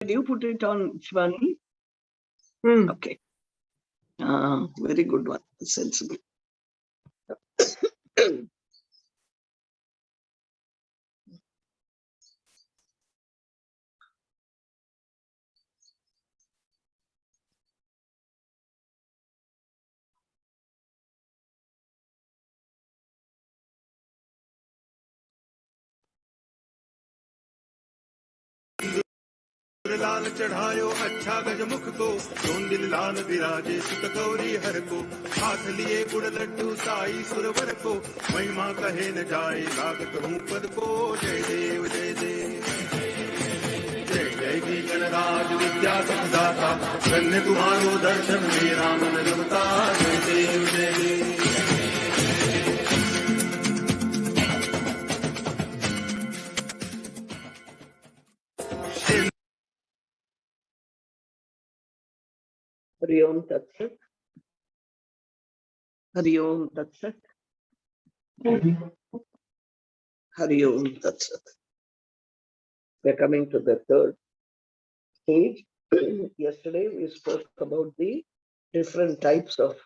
Did you put it on Shivani? Okay. Very good one. Sensible. लाल चढ़ायो अच्छा गजमुख को सोन दिल लाल विराजे सुत गौरी हर को हाथ लिए गुड़ लड्डू साई सुरवर को महिमा कहे न जाए लागत हूँ पद को जय देव जय देव जय जय की गणराज विद्या सुखदाता धन्य तुम्हारो दर्शन मेरा मन रमता जय देव जय देव Hari Om Tat Sat. Hari Om Tat Sat. Hari Om Tat Sat. We're coming to the third stage. Yesterday we spoke about the different types of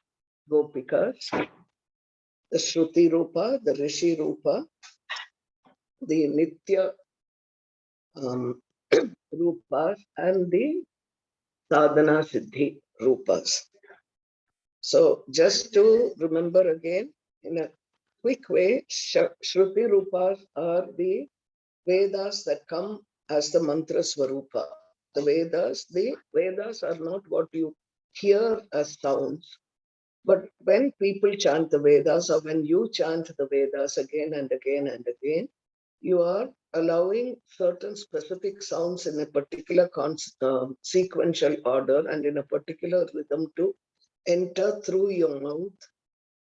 gopikas. The Shruti Rupa, the Rishi Rupa, the Nitya Rupas, and the Sadhana Siddhi Rupas. So just to remember again, in a quick way, Shruti Rupas are the Vedas that come as the mantra Swarupa. The Vedas are not what you hear as sounds. But when people chant the Vedas, or when you chant the Vedas again and again and again, you are allowing certain specific sounds in a particular sequential order and in a particular rhythm to enter through your mouth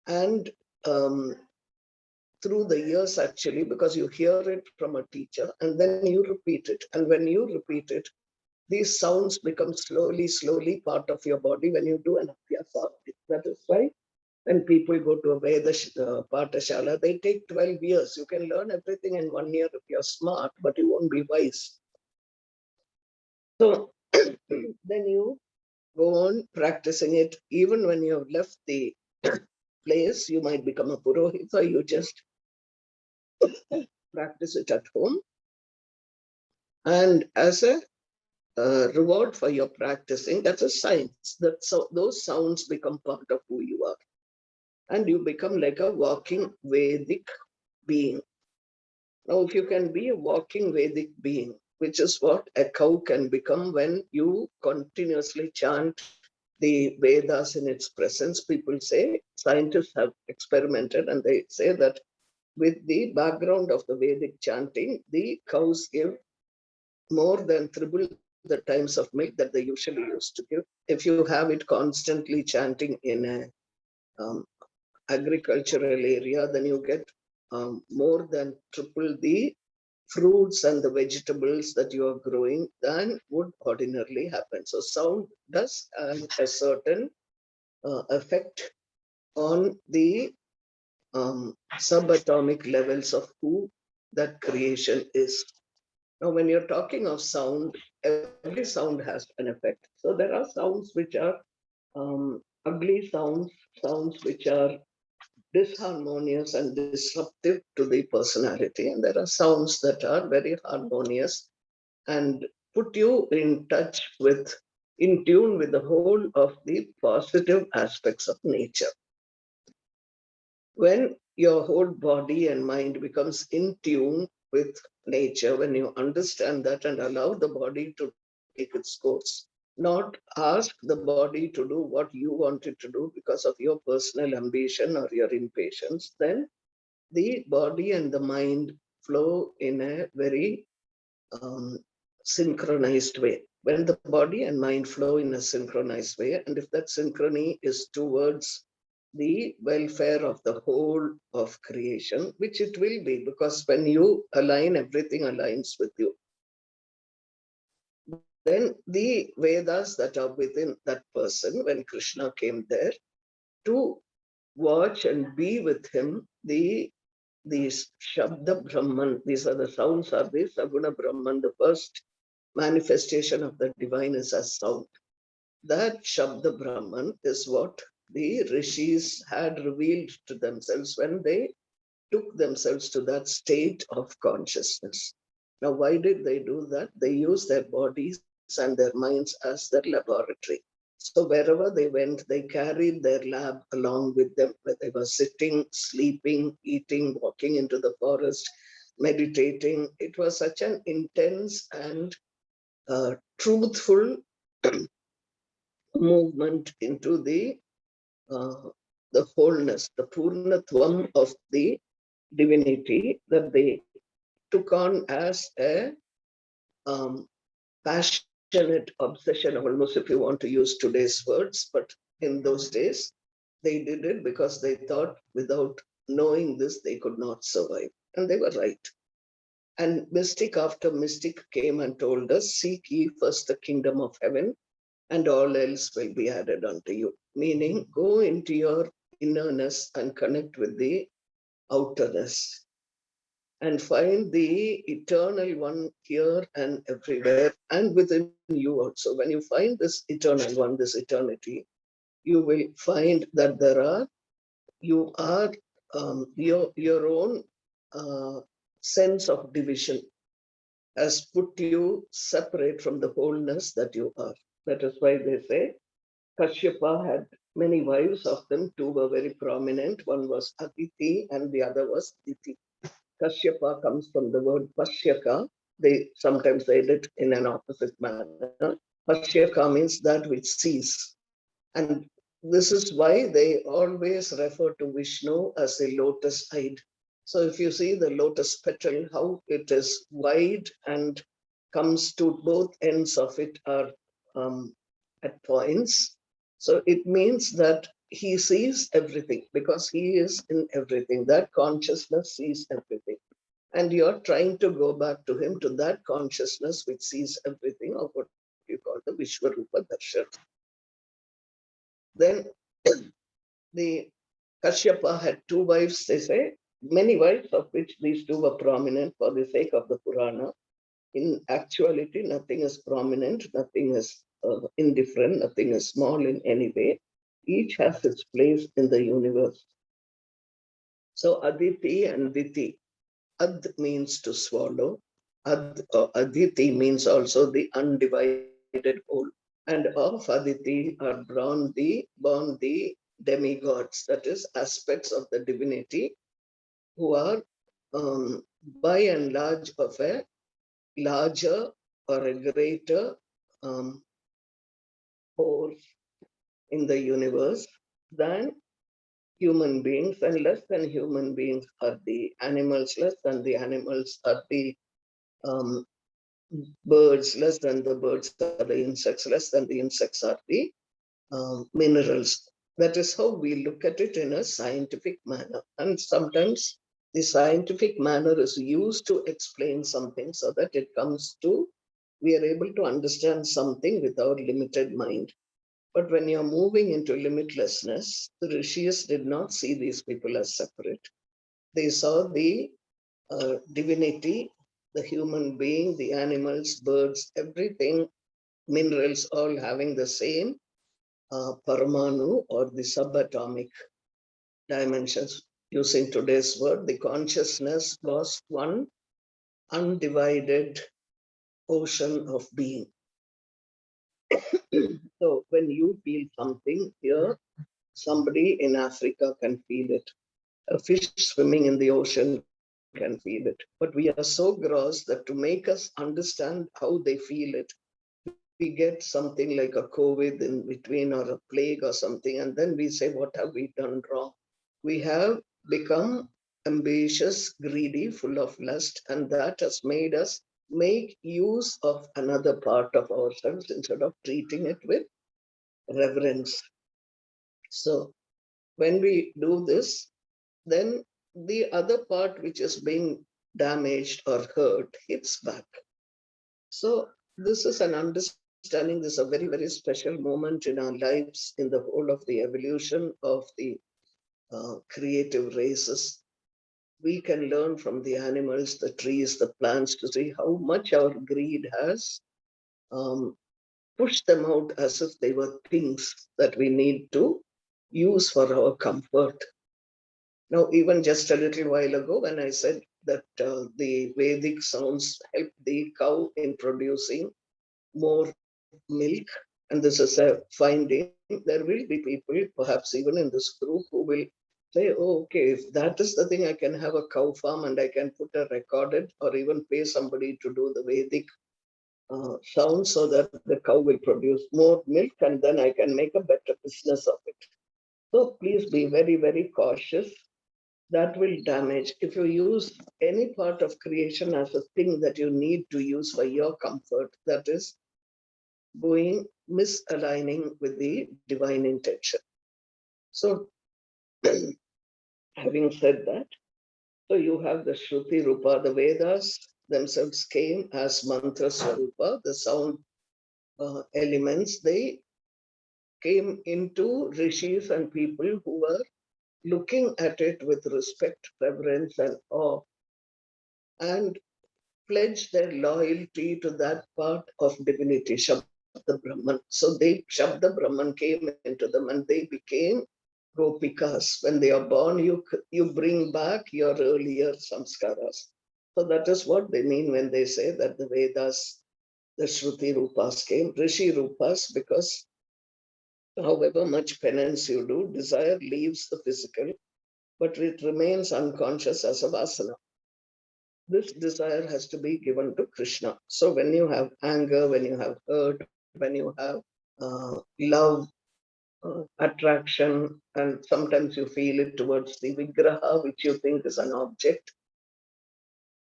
and through the ears, actually, because you hear it from a teacher and then you repeat it. And when you repeat it, these sounds become slowly part of your body when you do an abhyasa. That is why when people go to a Veda Pathashala, they take 12 years. You can learn everything in 1 year if you're smart, but you won't be wise. So then you go on practicing it. Even when you have left the place, you might become a Purohita. You just practice it at home. And as a reward for your practicing, that's a science. Those sounds become part of who you are. And you become like a walking Vedic being. Now, if you can be a walking Vedic being, which is what a cow can become when you continuously chant the Vedas in its presence, people say, scientists have experimented and they say that with the background of the Vedic chanting, the cows give more than triple the times of milk that they usually used to give. If you have it constantly chanting in a agricultural area, then you get more than triple the fruits and the vegetables that you are growing than would ordinarily happen. So sound does have a certain effect on the subatomic levels of who that creation is. Now, when you're talking of sound, every sound has an effect. So there are sounds which are ugly sounds, sounds which are disharmonious and disruptive to the personality. And there are sounds that are very harmonious and put you in tune with the whole of the positive aspects of nature. When your whole body and mind becomes in tune with nature, when you understand that and allow the body to take its course, not ask the body to do what you want it to do because of your personal ambition or your impatience, then the body and the mind flow in a very synchronized way. When the body and mind flow in a synchronized way, and if that synchrony is towards the welfare of the whole of creation, which it will be, because when you align, everything aligns with you. Then the Vedas that are within that person, when Krishna came there to watch and be with him, these Shabda Brahman, these are the sounds, are the Saguna Brahman, the first manifestation of the divine is as sound. That Shabda Brahman is what the rishis had revealed to themselves when they took themselves to that state of consciousness. Now, why did they do that? They used their bodies and their minds as their laboratory. So wherever they went, they carried their lab along with them, where they were sitting, sleeping, eating, walking into the forest, meditating. It was such an intense and truthful movement into uh, the wholeness, the purnatvam of the divinity that they took on as a passionate obsession, almost, if you want to use today's words. But in those days, they did it because they thought without knowing this, they could not survive. And they were right. And mystic after mystic came and told us, seek ye first the kingdom of heaven, and all else will be added unto you. Meaning, go into your innerness and connect with the outerness and find the eternal one here and everywhere and within you also. When you find this eternal one, this eternity, you will find that you are your own sense of division has put you separate from the wholeness that you are. That is why they say Kashyapa had many wives. Of them, two were very prominent. One was Aditi and the other was Diti. Kashyapa comes from the word Pashyaka. They sometimes said it in an opposite manner. Pashyaka means that which sees. And this is why they always refer to Vishnu as a lotus-eyed. So if you see the lotus petal, how it is wide and comes to both ends of it are at points. So it means that he sees everything because he is in everything. That consciousness sees everything. And you're trying to go back to him, to that consciousness which sees everything, of what you call the Vishwarupa Darshan. Then the Kashyapa had two wives, they say, many wives, of which these two were prominent for the sake of the Purana. In actuality, nothing is prominent, nothing is indifferent, nothing is small in any way. Each has its place in the universe. So Aditi and Diti. Ad means to swallow. Aditi means also the undivided whole. And of Aditi are born the demigods, that is, aspects of the divinity who are by and large of a larger or a greater um, force in the universe than human beings, and less than human beings are the animals, less than the animals are the um, birds, less than the birds are the insects, less than the insects are the minerals. That is how we look at it in a scientific manner. And sometimes the scientific manner is used to explain something so that it comes to, we are able to understand something with our limited mind. But when you're moving into limitlessness, the rishis did not see these people as separate. They saw the divinity, the human being, the animals, birds, everything, minerals, all having the same Paramanu or the subatomic dimensions. Using today's word, the consciousness was one undivided ocean of being. So when you feel something here, somebody in Africa can feel it. A fish swimming in the ocean can feel it. But we are so gross that to make us understand how they feel it, we get something like a COVID in between or a plague or something, and then we say, what have we done wrong? We have become ambitious, greedy, full of lust, and that has made us make use of another part of ourselves instead of treating it with reverence. So when we do this, then the other part which has been damaged or hurt hits back. So this is an understanding, this is a very, very special moment in our lives, in the whole of the evolution of the creative races. We can learn from the animals, the trees, the plants to see how much our greed has push them out as if they were things that we need to use for our comfort. Now, even just a little while ago, when I said that the Vedic sounds help the cow in producing more milk, and this is a finding, there will be people, perhaps even in this group, who will say, oh, okay, if that is the thing, I can have a cow farm and I can put a recorded or even pay somebody to do the Vedic sound so that the cow will produce more milk and then I can make a better business of it. So please be very, very cautious. That will damage. If you use any part of creation as a thing that you need to use for your comfort, that is going misaligning with the divine intention. So, having said that, so you have the Shruti Rupa, the Vedas themselves came as mantra Swarupa, the sound elements. They came into rishis and people who were looking at it with respect, reverence, and awe, and pledged their loyalty to that part of divinity, Shabda Brahman. So Shabda Brahman came into them and they became Gopikas. When they are born, you bring back your earlier samskaras. So that is what they mean when they say that the Vedas, the Shruti Rupas came, Rishi Rupas, because however much penance you do, desire leaves the physical, but it remains unconscious as a vasana. This desire has to be given to Krishna. So when you have anger, when you have hurt, when you have love, attraction, and sometimes you feel it towards the Vigraha, which you think is an object,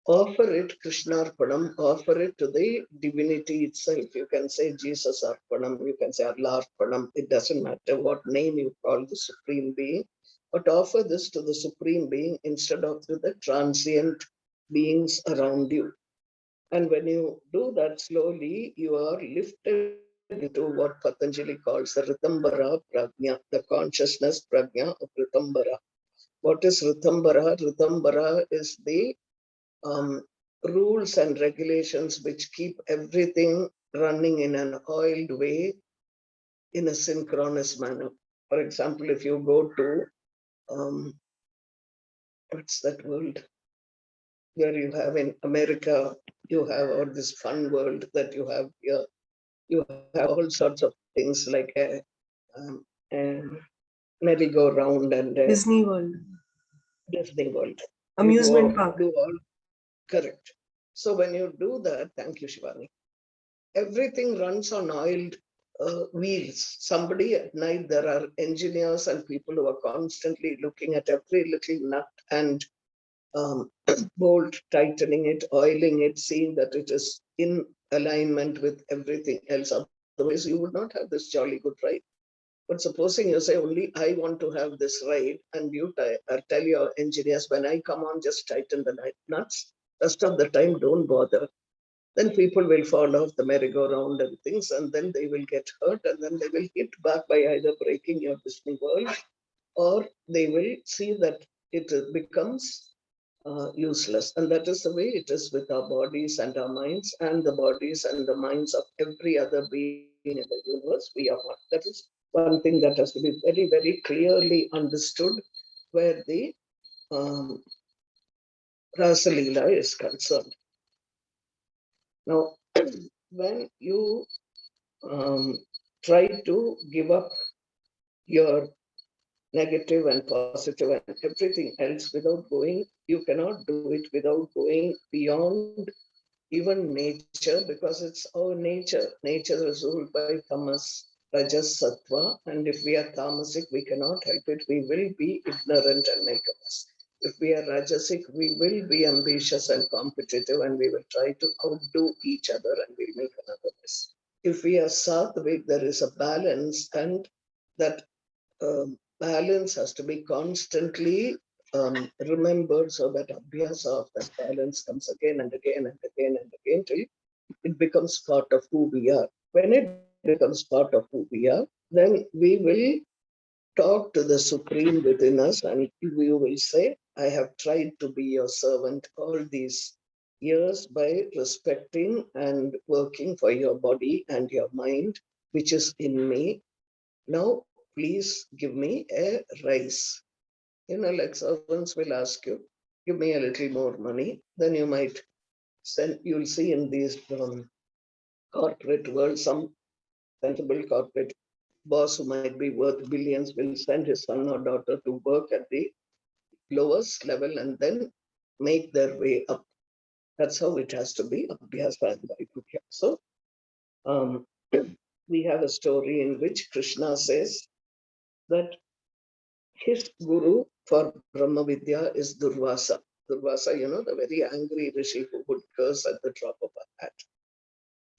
offer it Krishnarpanam, offer it to the divinity itself. You can say Jesus Arpanam, you can say Allah Arpanam, it doesn't matter what name you call the Supreme Being, but offer this to the Supreme Being instead of to the transient beings around you. And when you do that slowly, you are lifted into what Patanjali calls the Ritambara Prajna, the consciousness Prajna of Ritambara. What is Ritambara? Ritambara is the um, rules and regulations which keep everything running in an oiled way in a synchronous manner. For example, if you go to, what's that world? Where you have in America, you have all this fun world that you have here. You have all sorts of things like a merry-go-round and a Disney World. Disney World. You Amusement go park. do all correct. So when you do that, thank you, Shivani. Everything runs on oiled wheels. Somebody at night, there are engineers and people who are constantly looking at every little nut and um, bolt, tightening it, oiling it, seeing that it is in alignment with everything else. Otherwise, you would not have this jolly good ride. But supposing you say, only I want to have this ride, and you tell your engineers, when I come on, just tighten the nuts. Rest of the time, don't bother. Then people will fall off the merry-go-round and things, and then they will get hurt, and then they will hit back by either breaking your Disney World, or they will see that it becomes useless. And that is the way it is with our bodies and our minds, and the bodies and the minds of every other being in the universe. We are one. That is one thing that has to be very, very clearly understood where the um, Raas Leela is concerned. Now, when you try to give up your negative and positive and everything else without going, you cannot do it without going beyond even nature, because it's our nature. Nature is ruled by tamas, rajas, sattva, and if we are tamasic, we cannot help it. We will be ignorant and make a mess. If we are rajasic, we will be ambitious and competitive, and we will try to outdo each other, and we'll make another mess. If we are sattvic, there is a balance, and that balance has to be constantly remembered, so that abhyasa of that balance comes again and again and again and again till it becomes part of who we are. When it becomes part of who we are, then we will talk to the Supreme within us and we will say, I have tried to be your servant all these years by respecting and working for your body and your mind, which is in me. Now, please give me a rise. Like servants will ask you, give me a little more money. Then you might send, you'll see in these corporate world, some sensible corporate boss who might be worth billions will send his son or daughter to work at the lowest level and then make their way up. That's how it has to be, Abhyasa and Vaikukhya. So we have a story in which Krishna says that his guru for Brahma Vidya is Durvasa. Durvasa, the very angry rishi who would curse at the drop of a hat.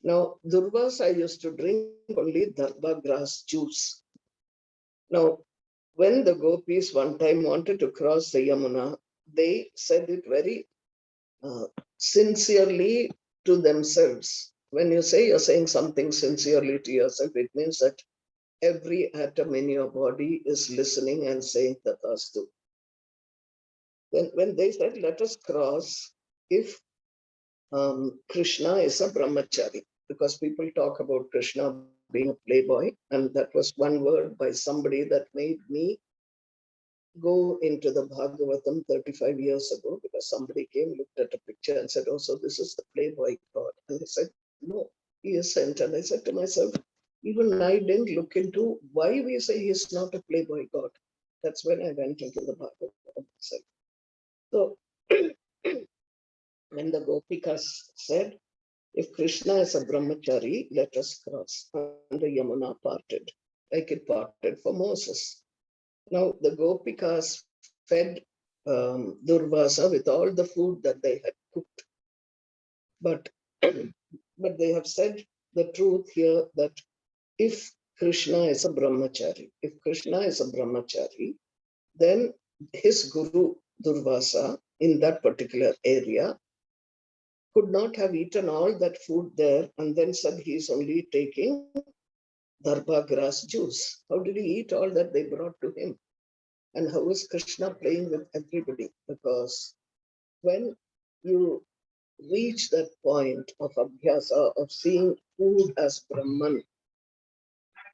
Now, Durvasa used to drink only dharba grass juice. Now, when the gopis one time wanted to cross the Yamuna, they said it very sincerely to themselves. When you say you're saying something sincerely to yourself, it means that every atom in your body is listening and saying Tathastu. When they said, let us cross, if Krishna is a brahmachari, because people talk about Krishna being a playboy, and that was one word by somebody that made me go into the Bhagavatam 35 years ago, because somebody came, looked at a picture and said, oh, so this is the playboy God. And I said, no, he isn't. And I said to myself, even I didn't look into why we say he's not a playboy God. That's when I went into the Bhagavatam itself. So when the Gopikas said, if Krishna is a brahmachari, let us cross. And the Yamuna parted, like it parted for Moses. Now the Gopikas fed Durvasa with all the food that they had cooked. But, but they have said the truth here that if Krishna is a brahmachari, then his guru Durvasa in that particular area could not have eaten all that food there and then said he's only taking dharba grass juice. How did he eat all that they brought to him? And how is Krishna playing with everybody? Because when you reach that point of abhyasa, of seeing food as Brahman,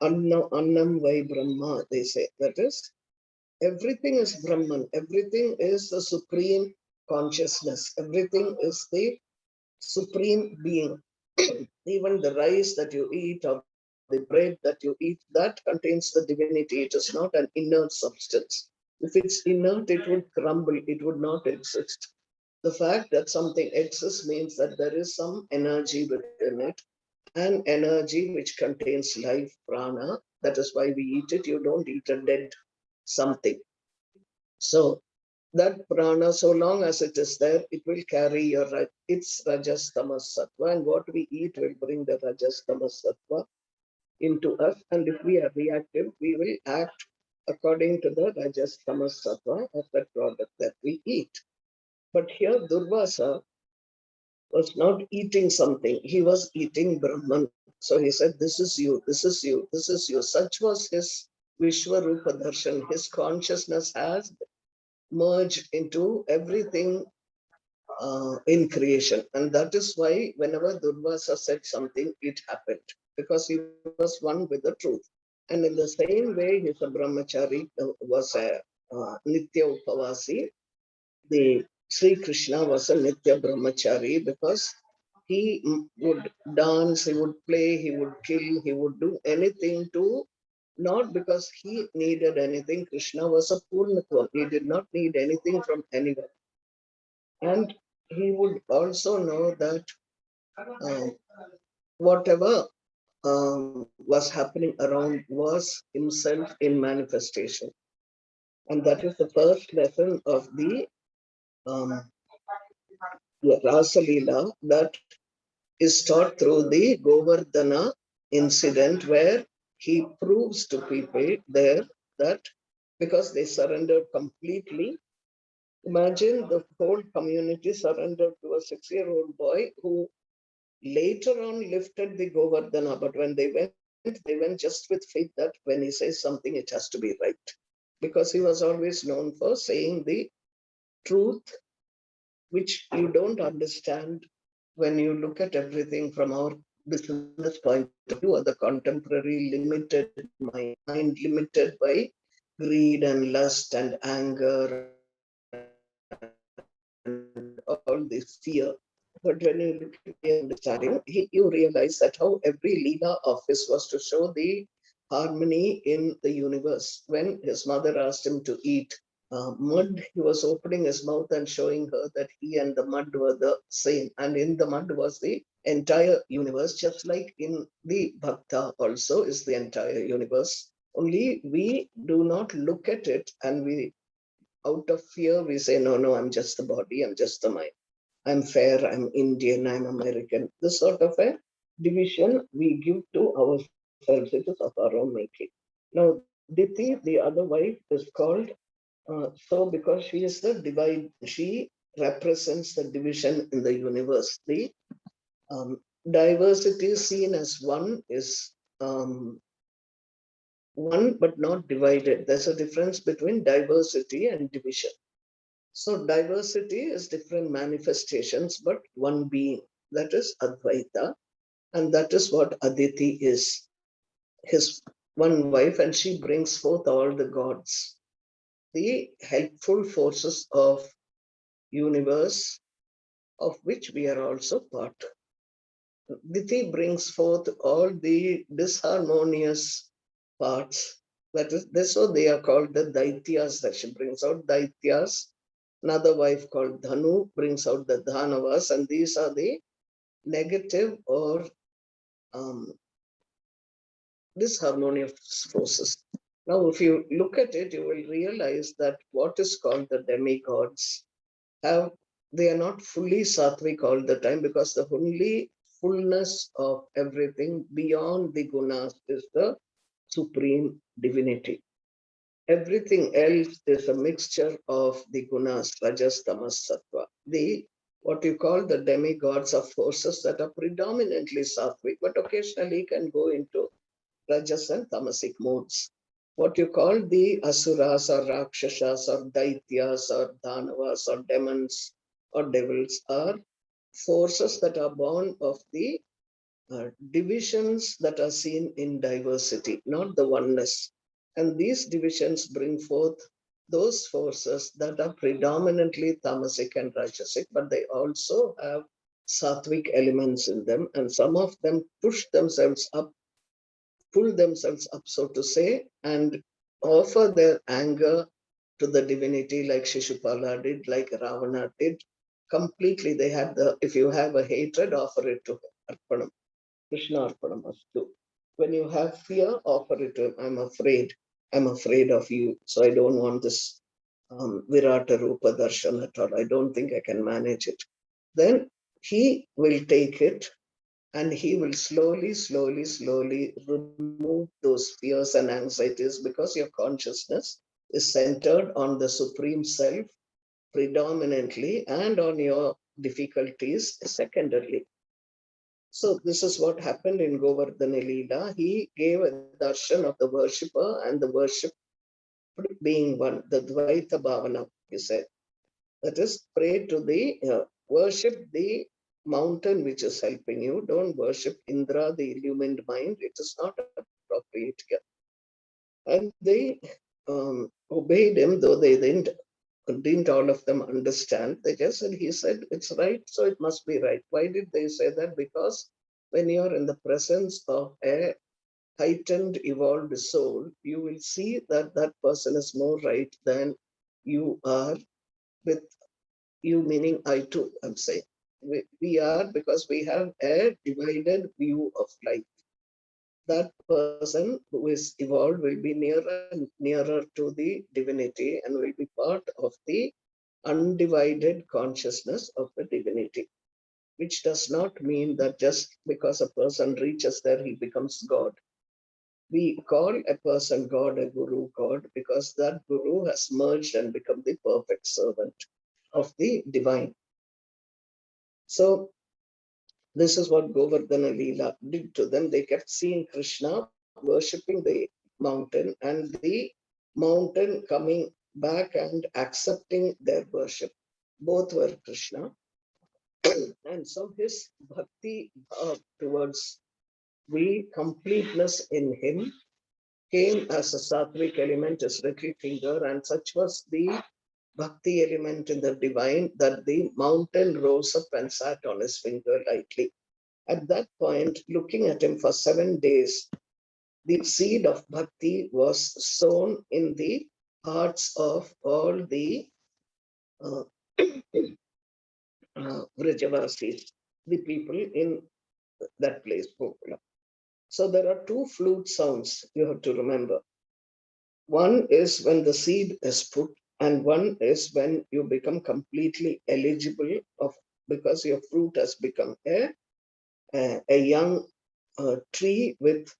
annam vai Brahma, they say, that is, everything is Brahman, everything is the supreme consciousness, everything is the supreme being. Even the rice that you eat or the bread that you eat, that contains the divinity. It is not an inert substance. If it's inert, it would crumble, it would not exist. The fact that something exists means that there is some energy within it, an energy which contains life, prana. That is why we eat it. You don't eat a dead something. So that prana, so long as it is there, it will carry its rajas tamas sattva, and what we eat will bring the rajas tamas sattva into us. And if we are reactive, we will act according to the rajas tamas sattva of that product that we eat. But here Durvasa was not eating something, he was eating Brahman. So he said, this is you, this is you, this is you. Such was his Vishwarupa Darshan. His consciousness has merged into everything in creation. And that is why whenever Durvasa said something, it happened, because he was one with the truth. And in the same way, he's a brahmachari, was a Nitya Upavasi. The Sri Krishna was a Nitya Brahmachari because he would dance, he would play, he would kill, he would do anything to, not because he needed anything. Krishna was a Purnatvam. He did not need anything from anyone. And he would also know that whatever was happening around was himself in manifestation. And that is the first lesson of the Raas Leela that is taught through the Govardhana incident, where he proves to people there that because they surrendered completely. Imagine the whole community surrendered to a 6-year-old boy who later on lifted the Govardhana. But when they went just with faith that when he says something, it has to be right. Because he was always known for saying the truth, which you don't understand when you look at everything from our business point of view, or the contemporary limited mind limited by greed and lust and anger and all this fear. But when you look at the understanding, you realize that how every Leela office was to show the harmony in the universe. When his mother asked him to eat mud, he was opening his mouth and showing her that he and the mud were the same. And in the mud was the entire universe, just like in the Bhakta also is the entire universe. Only we do not look at it, and we, out of fear, we say, no, no, I'm just the body, I'm just the mind. I'm fair, I'm Indian, I'm American. This sort of a division we give to ourselves. It is of our own making. Now, Diti, the other wife, is called so because she is the divide, she represents the division in the universe. The diversity seen as one is one but not divided. There's a difference between diversity and division. So diversity is different manifestations, but one being. That is Advaita, and that is what Aditi is. His one wife, and she brings forth all the gods, the helpful forces of universe, of which we are also part. Diti brings forth all the disharmonious parts. That is, this so they are called the Daityas, that she brings out Daityas. Another wife called Dhanu brings out the Dhanavas, and these are the negative or um, disharmonious forces. Now, if you look at it, you will realize that what is called the demigods have, they are not fully sattvic all the time, because the only fullness of everything beyond the gunas is the supreme divinity. Everything else is a mixture of the gunas, rajas, tamas, sattva. The what you call the demigods are forces that are predominantly sattvic, but occasionally can go into rajas and tamasic modes. What you call the asuras or rakshasas or daityas or dhanavas or demons or devils are forces that are born of the divisions that are seen in diversity, not the oneness. And these divisions bring forth those forces that are predominantly tamasic and rajasic, but they also have sattvic elements in them, and some of them push themselves up, pull themselves up, so to say, and offer their anger to the divinity, like Shishupala did, like Ravana did. Completely, they had the, if you have a hatred, offer it to Arpanam, Krishna Arpanamastu. When you have fear, offer it to him. I'm afraid of you, so I don't want this Virata Rupa Darshan at all. I don't think I can manage it. Then he will take it, and he will slowly, slowly, slowly remove those fears and anxieties, because your consciousness is centered on the Supreme Self predominantly, and on your difficulties secondarily. So this is what happened in Govardhana Leela. He gave a darshan of the worshipper and the worship being one, the Dvaita Bhavana, he said. That is, pray to the, worship the mountain which is helping you. Don't worship Indra, the illumined mind. It is not appropriate here. And they obeyed him, though they didn't all of them understand. They just said, he said, it's right, so it must be right. Why did they say that? Because when you're in the presence of a heightened, evolved soul, you will see that that person is more right than you are, with you meaning I too, I'm saying. We are, because we have a divided view of life. That person who is evolved will be nearer and nearer to the divinity, and will be part of the undivided consciousness of the divinity, which does not mean that just because a person reaches there, he becomes God. We call a person God, a guru God, because that guru has merged and become the perfect servant of the divine. So this is what Govardhana Leela did to them. They kept seeing Krishna worshipping the mountain, and the mountain coming back and accepting their worship. Both were Krishna. And so his bhakti towards the completeness in him came as a sattvic element, his little finger, and such was the bhakti element in the divine that the mountain rose up and sat on his finger lightly. At that point, looking at him for 7 days, the seed of bhakti was sown in the hearts of all the uh, Vrajavasis, the people in that place, Gokula. So there are two flute sounds you have to remember. One is when the seed is put, and one is when you become completely eligible of because your fruit has become a young tree with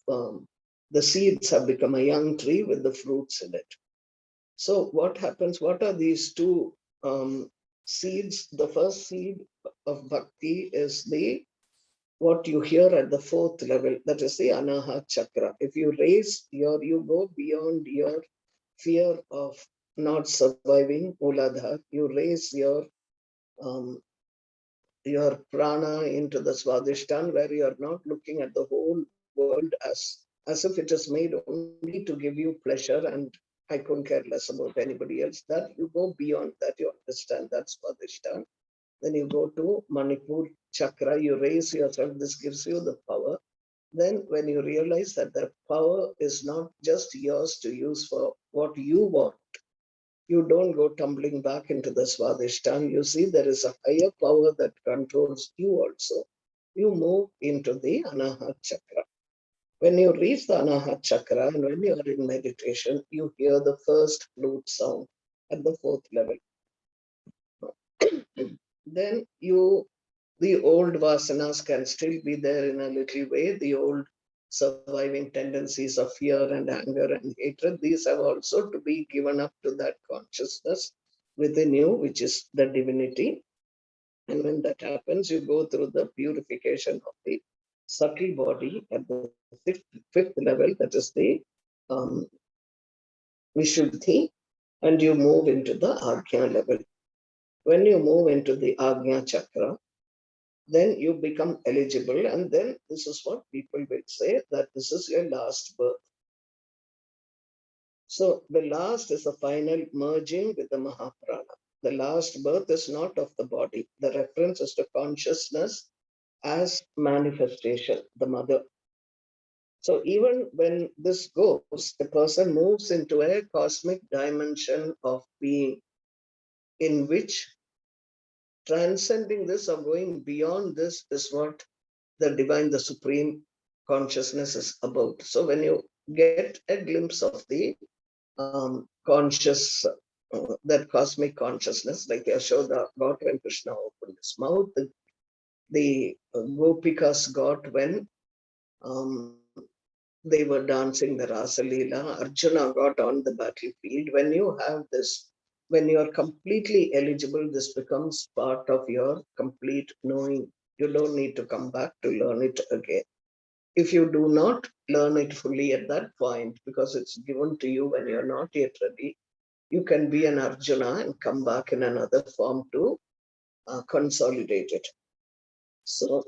um, the seeds have become a young tree with the fruits in it. So what happens? What are these two seeds? The first seed of bhakti is the what you hear at the fourth level, that is the Anahat Chakra. If you raise you go beyond your fear of not surviving Muladhar, you raise um, your prana into the Swadhisthana, where you are not looking at the whole world as if it is made only to give you pleasure and I couldn't care less about anybody else. That you go beyond that, you understand that's Swadhisthana. Then you go to Manipur chakra, you raise yourself, this gives you the power. Then when you realize that the power is not just yours to use for what you want, you don't go tumbling back into the Swadhisthana. You see there is a higher power that controls you also. You move into the Anahat chakra. When you reach the Anahat chakra and when you are in meditation, you hear the first flute sound at the fourth level. Then the old vasanas can still be there in a little way, the old surviving tendencies of fear and anger and hatred, these have also to be given up to that consciousness within you, which is the divinity. And when that happens, you go through the purification of the subtle body at the fifth level, that is the um, Vishuddhi, and you move into the Agnya level. When you move into the Agnya chakra, then you become eligible. And then this is what people will say that this is your last birth. So the last is the final merging with the Mahaprana. The last birth is not of the body. The reference is to consciousness as manifestation, the mother. So even when this goes, the person moves into a cosmic dimension of being in which transcending this or going beyond this is what the divine, the supreme consciousness is about. So when you get a glimpse of the conscious, that cosmic consciousness, like Yashoda got when Krishna opened his mouth, the Gopikas got when they were dancing the Raas Leela, Arjuna got on the battlefield. When you have this, when you are completely eligible, this becomes part of your complete knowing. You don't need to come back to learn it again. If you do not learn it fully at that point, because it's given to you when you're not yet ready, you can be an Arjuna and come back in another form to consolidate it. So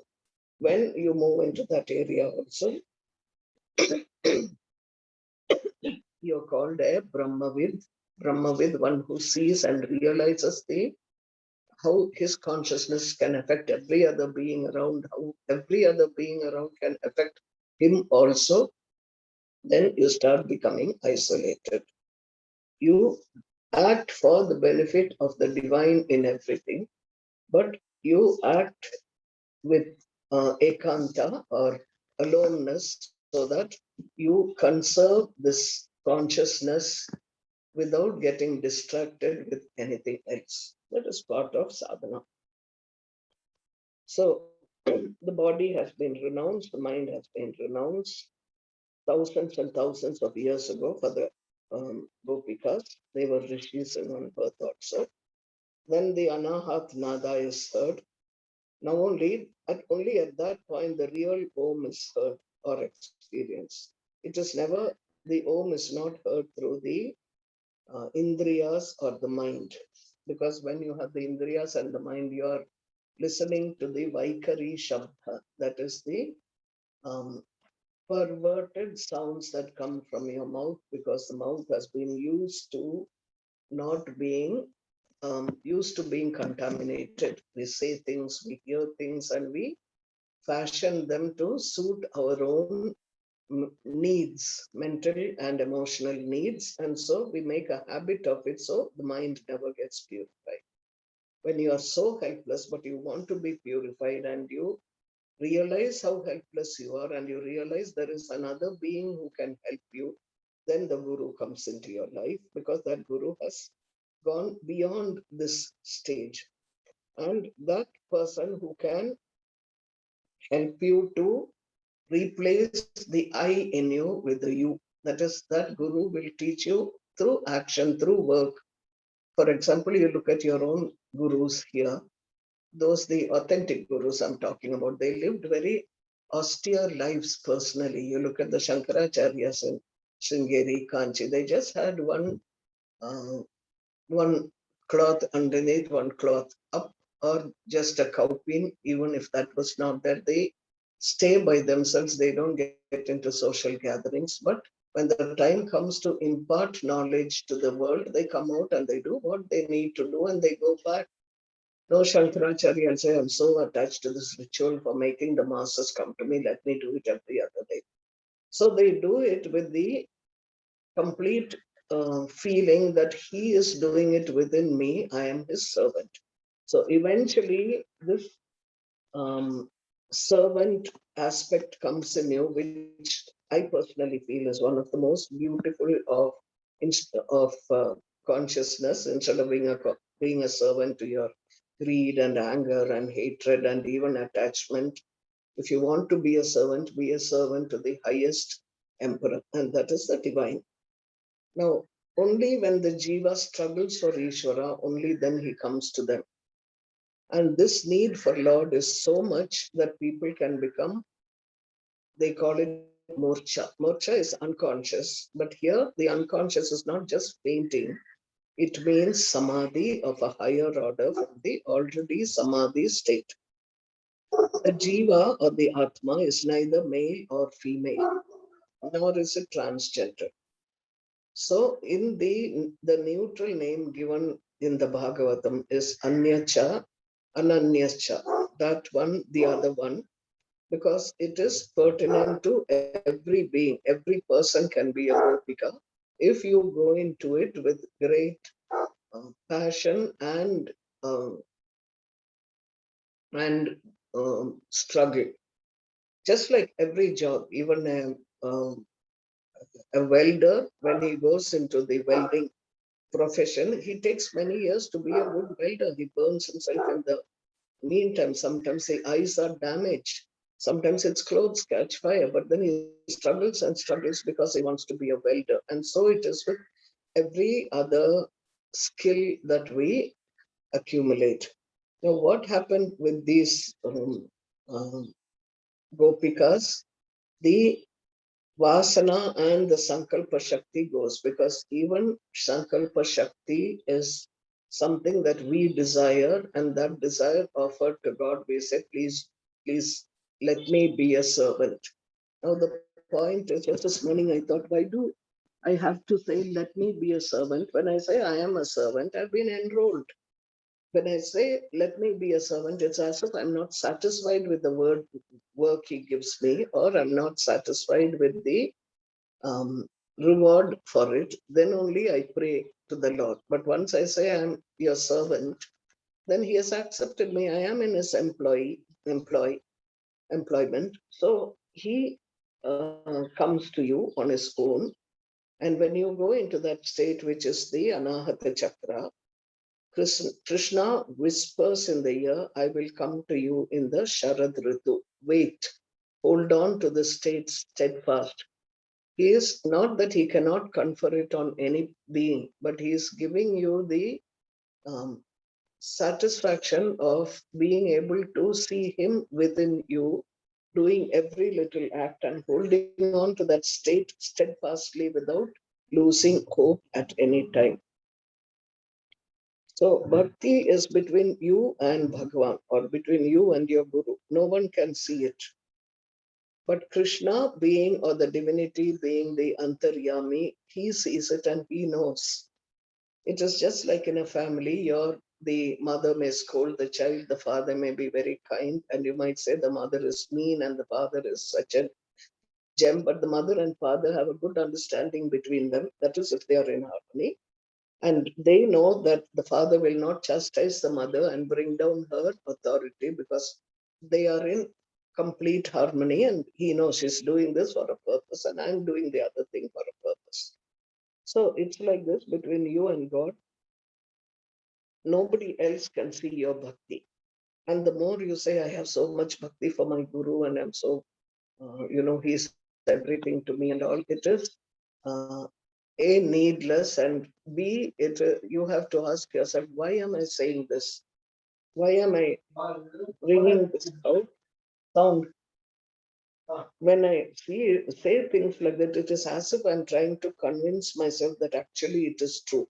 when you move into that area also, you're called a Brahmavid. Brahmavid, one who sees and realizes the how his consciousness can affect every other being around, how every other being around can affect him also. Then you start becoming isolated. You act for the benefit of the divine in everything, but you act with ekanta or aloneness so that you conserve this consciousness without getting distracted with anything else. That is part of sadhana. So the body has been renounced, the mind has been renounced thousands and thousands of years ago for the Gopikas. They were rishis in one birth also. Then the Anahat Nada is heard. Now only at that point the real Om is heard or experienced. It is never, the Om is not heard through the Indriyas or the mind. because when you have the indriyas and the mind, you are listening to the Vaikari Shabda, that is the um, perverted sounds that come from your mouth, because the mouth has been not being used to being contaminated. We say things, we hear things, and we fashion them to suit our own needs, mental and emotional needs. And so we make a habit of it, so the mind never gets purified. When you are so helpless, but you want to be purified, and you realize how helpless you are, and you realize there is another being who can help you, then the guru comes into your life, because that guru has gone beyond this stage. And that person who can help you to replace the I in you with the you. That is, that guru will teach you through action, through work. For example, you look at your own gurus here, those the authentic gurus I'm talking about, they lived very austere lives personally. You look at the Shankaracharyas in Sringeri, Kanchi, they just had uh, one cloth underneath, one cloth up, or just a cowpin. Even if that was not there, they stay by themselves. They don't get into social gatherings. But when the time comes to impart knowledge to the world, they come out and they do what they need to do, and they go back. No Shankaracharya will say, I'm so attached to this ritual for making the masses come to me, let me do it every other day. So they do it with the complete feeling that he is doing it within me, I am his servant. So eventually, this um, servant aspect comes in you, which I personally feel is one of the most beautiful of consciousness. Instead of being a servant to your greed and anger and hatred and even attachment, if you want to be a servant to the highest emperor, and that is the divine. Now, only when the jiva struggles for Ishvara, only then he comes to them. And this need for Lord is so much that people can become, they call it morcha. Morcha is unconscious, but here the unconscious is not just fainting, it means samadhi of a higher order from the already samadhi state. The jiva or the atma is neither male or female, nor is it transgender. So in the neutral name given in the Bhagavatam is Anyacha, Ananyacha, that one, the other one, because it is pertinent to every being. Every person can be a Gopika if you go into it with great passion um, and struggle. Just like every job, even a welder, when he goes into the welding profession, he takes many years to be a good welder. He burns himself in the meantime. Sometimes the eyes are damaged. Sometimes his clothes catch fire, but then he struggles and struggles because he wants to be a welder. And so it is with every other skill that we accumulate. Now, what happened with these um, gopikas? The Vasana and the Sankalpa Shakti goes, because even Sankalpa Shakti is something that we desire, and that desire offered to God, we say, please let me be a servant. Now, the point is, just this morning I thought, why do I have to say, let me be a servant? When I say I am a servant, I've been enrolled. When I say, let me be a servant, it's as if I'm not satisfied with the work he gives me, or I'm not satisfied with the reward for it, then only I pray to the Lord. But once I say I'm your servant, then he has accepted me. I am in his employment. So he comes to you on his own. And when you go into that state, which is the Anahata Chakra, Krishna whispers in the ear, I will come to you in the Sharad Ritu. Wait, hold on to the state steadfast. He is not that he cannot confer it on any being, but he is giving you the um, satisfaction of being able to see him within you, doing every little act and holding on to that state steadfastly without losing hope at any time. So bhakti is between you and Bhagavan, or between you and your Guru. No one can see it. But Krishna being, or the divinity being the Antaryami, he sees it and he knows. It is just like in a family, the mother may scold the child, the father may be very kind, and you might say the mother is mean and the father is such a gem, but the mother and father have a good understanding between them. That is, if they are in harmony. And they know that the father will not chastise the mother and bring down her authority because they are in complete harmony, and he knows she's doing this for a purpose and I'm doing the other thing for a purpose. So it's like this between you and God. Nobody else can see your bhakti. And the more you say, I have so much bhakti for my guru and I'm so, he's everything to me and all, it is uh, A, needless, and B, you have to ask yourself, why am I saying this? Why am I bringing this out? Sound. When I say things like that, it is as if I'm trying to convince myself that actually it is true.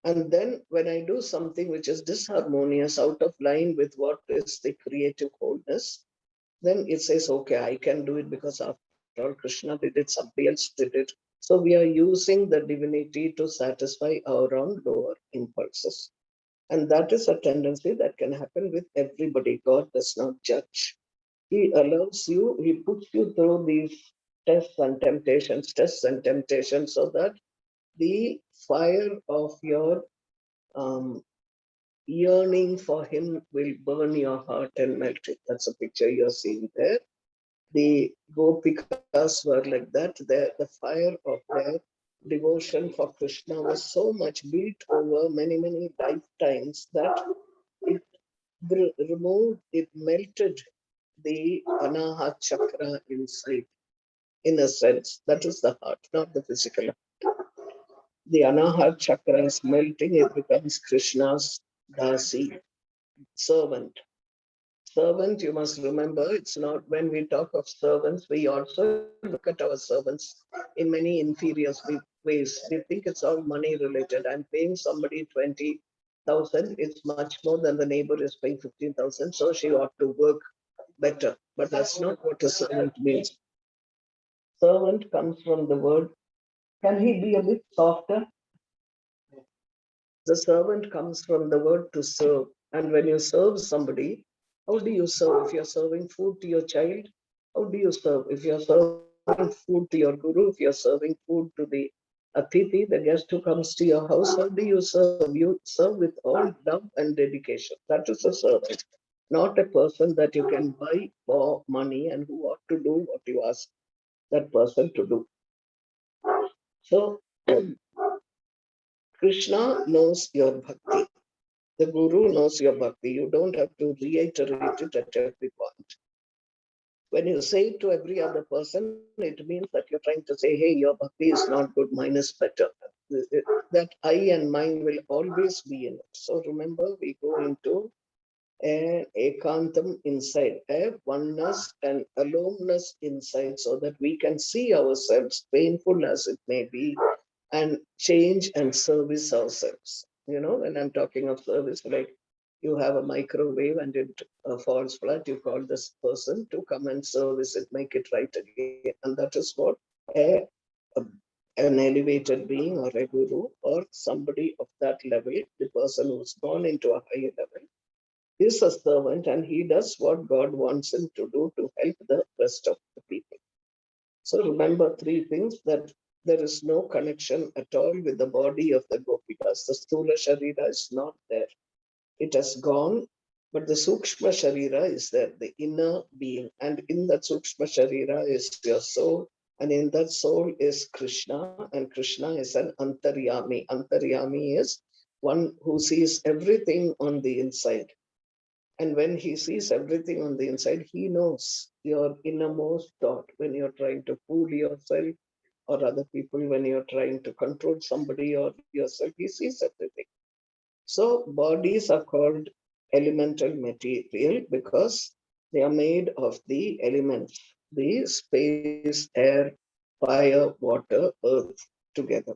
And then when I do something which is disharmonious, out of line with what is the creative wholeness, then it says, okay, I can do it because after all, Krishna did it, somebody else did it. So we are using the divinity to satisfy our own lower impulses. And that is a tendency that can happen with everybody. God does not judge. He allows you, he puts you through these tests and temptations, so that the fire of your um, yearning for him will burn your heart and melt it. That's a picture you're seeing there. The Gopikas were like that. The fire of their devotion for Krishna was so much built over many, many lifetimes that it removed, it melted the Anahat chakra inside, in a sense. That is the heart, not the physical. The Anahat chakra is melting, it becomes Krishna's dasi, servant. Servant, you must remember, it's not, when we talk of servants, we also look at our servants in many inferior ways. We think it's all money related. I'm paying somebody 20,000, it's much more than the neighbor is paying 15,000, so she ought to work better. But that's not what a servant means. Servant comes from the word, can he be a bit softer? The servant comes from the word to serve. And when you serve somebody, how do you serve? If you're serving food to your child, how do you serve? If you're serving food to your guru, if you're serving food to the Atithi, the guest who comes to your house, how do you serve? You serve with all love and dedication. That is a servant, not a person that you can buy for money and who ought to do what you ask that person to do. So Krishna knows your bhakti. The Guru knows your bhakti. You don't have to reiterate it at every point. When you say it to every other person, it means that you're trying to say, hey, your bhakti is not good, mine is better. That I and mine will always be in it. So remember, we go into an ekantam inside, a oneness and aloneness inside, so that we can see ourselves, painful as it may be, and change and service ourselves. When I'm talking of service, like you have a microwave and it falls flat, you call this person to come and service it, make it right again. And that is what a, a an elevated being or a guru or somebody of that level, the person who's gone into a higher level, is a servant, and he does what God wants him to do to help the rest of the people. So remember three things: that there is no connection at all with the body of the Gopikas. The Sthula Sharira is not there. It has gone, but the Sukshma Sharira is there, the inner being. And in that Sukshma Sharira is your soul. And in that soul is Krishna, and Krishna is an Antaryami. Antaryami is one who sees everything on the inside. And when he sees everything on the inside, he knows your innermost thought when you're trying to fool yourself or other people, when you're trying to control somebody or yourself, he sees everything. So bodies are called elemental material because they are made of the elements, the space, air, fire, water, earth together.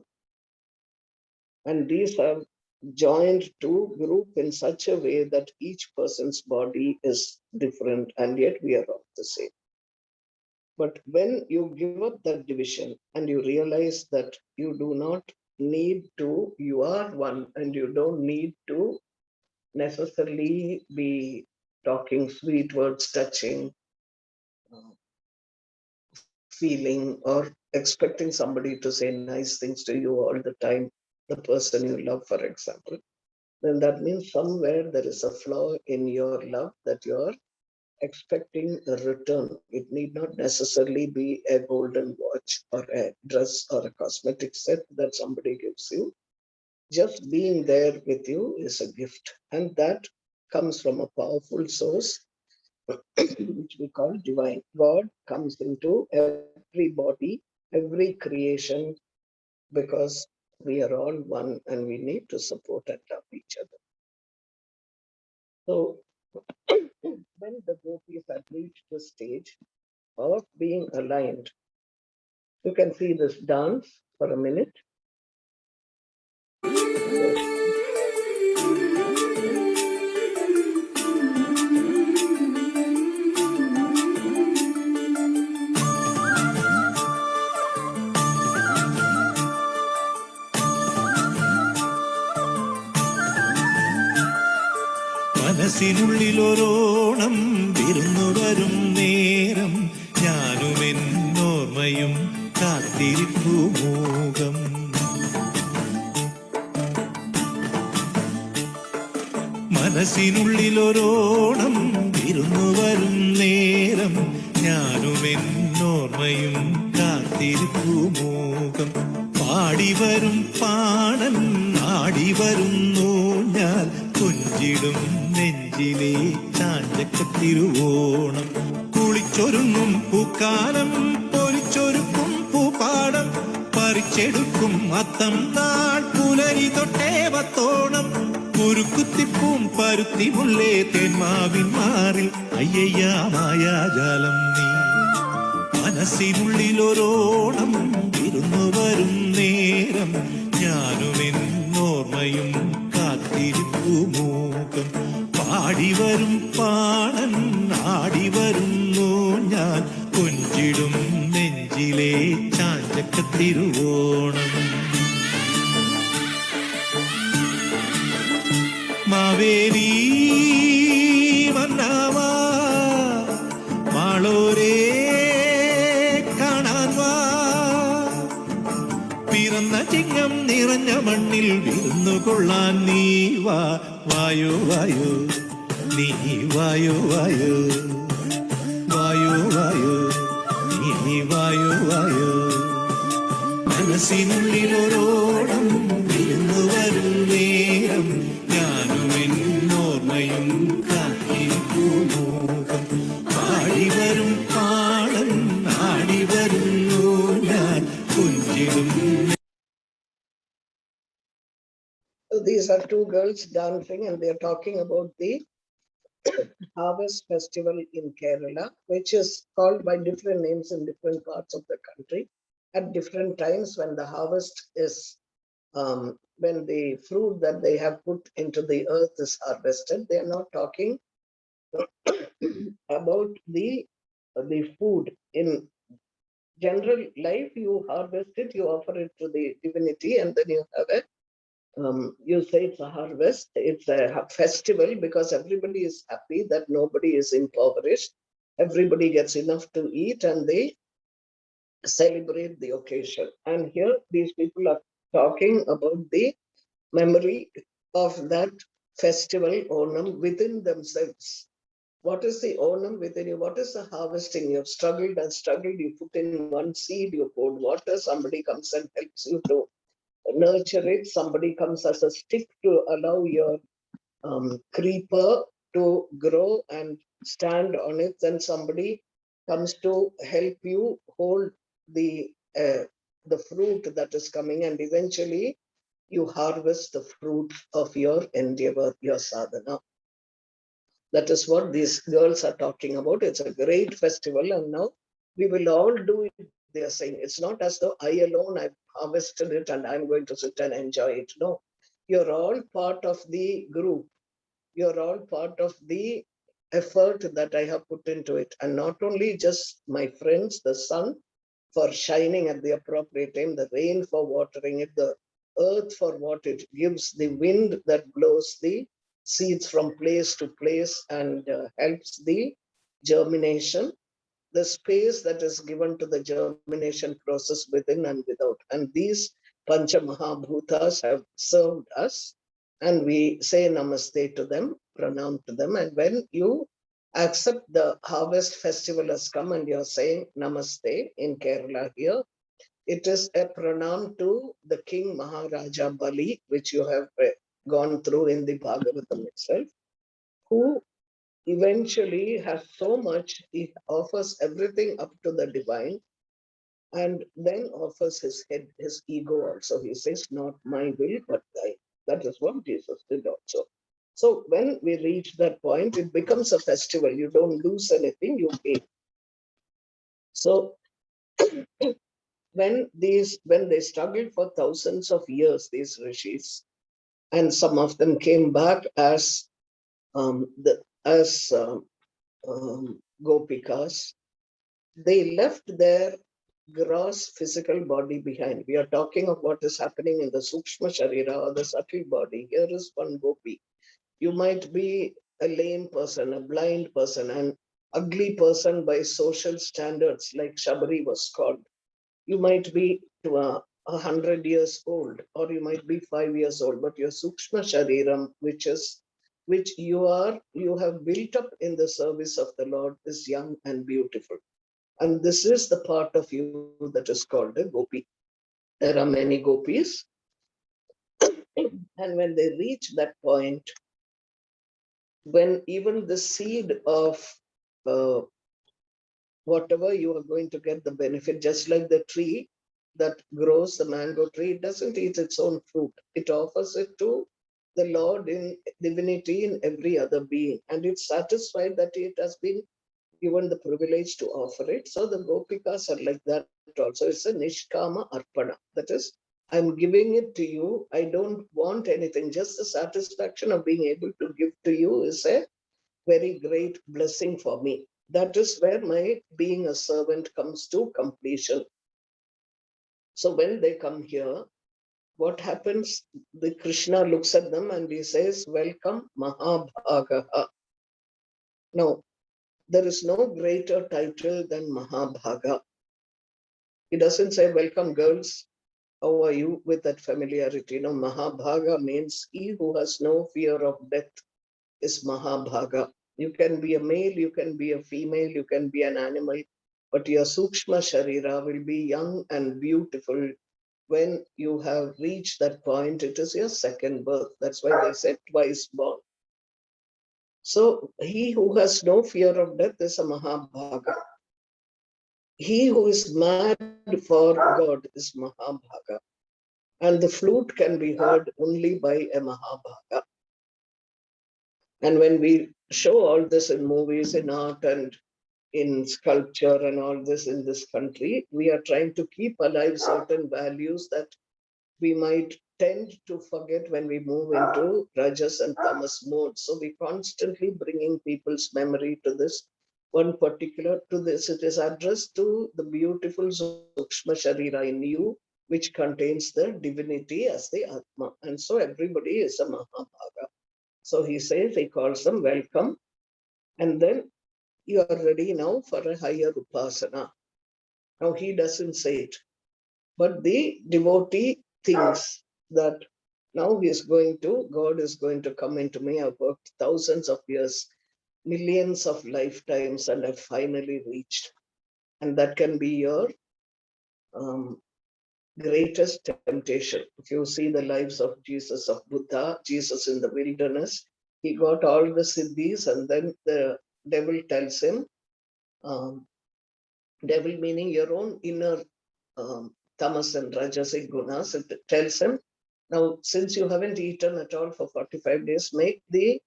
And these are joined to group in such a way that each person's body is different and yet we are all the same. But when you give up that division and you realize that you do not need to, you are one and you don't need to necessarily be talking sweet words, touching, uh, feeling, or expecting somebody to say nice things to you all the time, the person you love, for example, then that means somewhere there is a flaw in your love that you're expecting a return. It need not necessarily be a golden watch or a dress or a cosmetic set that somebody gives you. Just being there with you is a gift. And that comes from a powerful source, which we call divine. God comes into every body, every creation, because we are all one and we need to support and love each other. So when the gopis have reached the stage of being aligned, you can see this dance for a minute. മനസ്സിനുള്ളിലൊരോണം വിരുന്നു വരും നേരം ഞാനും എന്നോർമ്മയും കാത്തിരിപ്പു മൂകം. മനസ്സിനുള്ളിലൊരോണം വിരുന്നു വരും നേരം ഞാനും എന്നോർമ്മയും കാത്തിരിപ്പു മൂകം. പാടിവരും പാടൻ ആടിവരുന്നു ഞാൻ കൊഞ്ചിടും നെഞ്ചിലെ ചാഞ്ചക്കത്തിരുവോണം. കുളിച്ചൊരുങ്ങും പൂക്കാലം പൊരിച്ചൊരുക്കും പൂപ്പാടം പറിച്ചെടുക്കും അത്തം നാൾ പുലരി തൊട്ടേ വത്തോണം. കുരുക്കുത്തിപ്പൂം പരുത്തിമുള്ളേ തേന്മാവിൻ മാറിൽ അയ്യയ്യ മായാജാലം നീ. മനസ്സിനുള്ളിലൊരോണം വിരുന്നു വരും നേരം ഞാനും എന്നോർമ്മയും കാത്തിരിപ്പു മൂകം. പാടിവരും പാടൻ ആടിവരുന്നു ഞാൻ കൊഞ്ചിടും നെഞ്ചിലെ ചാഞ്ചക്കത്തിരുവോണം. മാവേലി വന്നാവാ മാളോരേ കാണാൻ വാ. പിറന്ന ചിങ്ങം നിറഞ്ഞ മണ്ണിൽ വിരുന്നു കൊള്ളാൻ നീ വാ. വായോ വായോ നീ വായോ വായോ വായോ വായോ നീ വായോ വായോ. മനസ്സിനുള്ളിലൊരോണം വിരുന്നു വരും നേരം ഞാനും എന്നോർമ്മയും കാത്തിരിപ്പു മൂകം. പാടിവരും പാടൻ ആടിവരുന്നു ഞാൻ കൊഞ്ചിടും. So these are two girls dancing and they're talking about the harvest festival in Kerala, which is called by different names in different parts of the country at different times when the harvest is, when the fruit that they have put into the earth is harvested. They are not talking about the food. In general life, you harvest it, you offer it to the divinity, and then you have a you say it's a harvest, it's a festival because everybody is happy that nobody is impoverished. Everybody gets enough to eat and they celebrate the occasion. And here these people are talking about the memory of that festival Onam within themselves. What is the Onam within you? What is the harvesting? You have struggled and struggled. You put in one seed, you poured water, somebody comes and helps you to nurture it. Somebody comes as a stick to allow your creeper to grow and stand on it. Then somebody comes to help you hold the fruit that is coming, and eventually you harvest the fruit of your endeavor, your sadhana. That is what these girls are talking about. It's a great festival, and now we will all do it. They are saying it's not as though I alone I've harvested it and I'm going to sit and enjoy it. No, You're all part of the group. You're all part of the effort that I have put into it. And not only just my friends, the sun for shining at the appropriate time, the rain for watering it, the earth for what it gives, the wind that blows the seeds from place to place and helps the germination, the space that is given to the germination process within and without. And these Pancha Mahabhutas have served us, and we say namaste to them, pranam to them. And when you accept the harvest festival has come and you're saying namaste in Kerala here, it is a pranam to the King Maharaja Bali, which you have gone through in the Bhagavatam itself, who eventually has so much, he offers everything up to the divine and then offers his head, his ego also. He says, not my will, but thine. That is what Jesus did also. So when we reach that point, it becomes a festival. You don't lose anything, you gain. So when they struggled for thousands of years, these rishis, and some of them came back as gopikas, they left their gross physical body behind. We are talking of what is happening in the Sukshma Sharira or the subtle body. Here is one gopi. You might be a lame person, a blind person, an ugly person by social standards, like Shabari was called. You might be to 100 years old, or you might be 5 years old, but your Sukshma Shariram, which you have built up in the service of the Lord, is young and beautiful. And this is the part of you that is called a gopi. There are many gopis. And when they reach that point, when even the seed of uh, whatever you are going to get the benefit, just like the tree that grows, the mango tree, it doesn't eat its own fruit. It offers it to the Lord in divinity in every other being. And it's satisfied that it has been given the privilege to offer it. So the Gopikas are like that also. It's a Nishkama Arpana. That is, I'm giving it to you. I don't want anything. Just the satisfaction of being able to give to you is a very great blessing for me. That is where my being a servant comes to completion. So when they come here, what happens? The Krishna looks at them and he says, welcome Mahabhagaha. Now, there is no greater title than Mahabhaga. He doesn't say, welcome girls, how are you, with that familiarity. No, Mahabhaga means he who has no fear of death is Mahabhaga. You can be a male, you can be a female, you can be an animal, but your Sukshma Sharira will be young and beautiful. When you have reached that point, it is your second birth. That's why they said twice born. So he who has no fear of death is a Mahabhaga. He who is mad for God is Mahabhaga. And the flute can be heard only by a Mahabhaga. And when we show all this in movies, in art, and in sculpture, and all this in this country, we are trying to keep alive certain values that we might tend to forget when we move into Rajas and Tamas mode. So we constantly bringing people's memory to this one particular, to this. It is addressed to the beautiful Sukshma Sharira in you, which contains the divinity as the Atma. And so everybody is a Mahabhaga. So he says, he calls them welcome. And then you are ready now for a higher upasana. Now he doesn't say it, but the devotee thinks that now God is going to come into me. I've worked thousands of years, millions of lifetimes, and I've finally reached. And that can be your um, greatest temptation. If you see the lives of Jesus, of Buddha, Jesus in the wilderness, he got all the siddhis, and then the devil tells him, um, devil meaning your own inner tamas and rajasic gunas, it tells him, now since you haven't eaten at all for 45 days, make the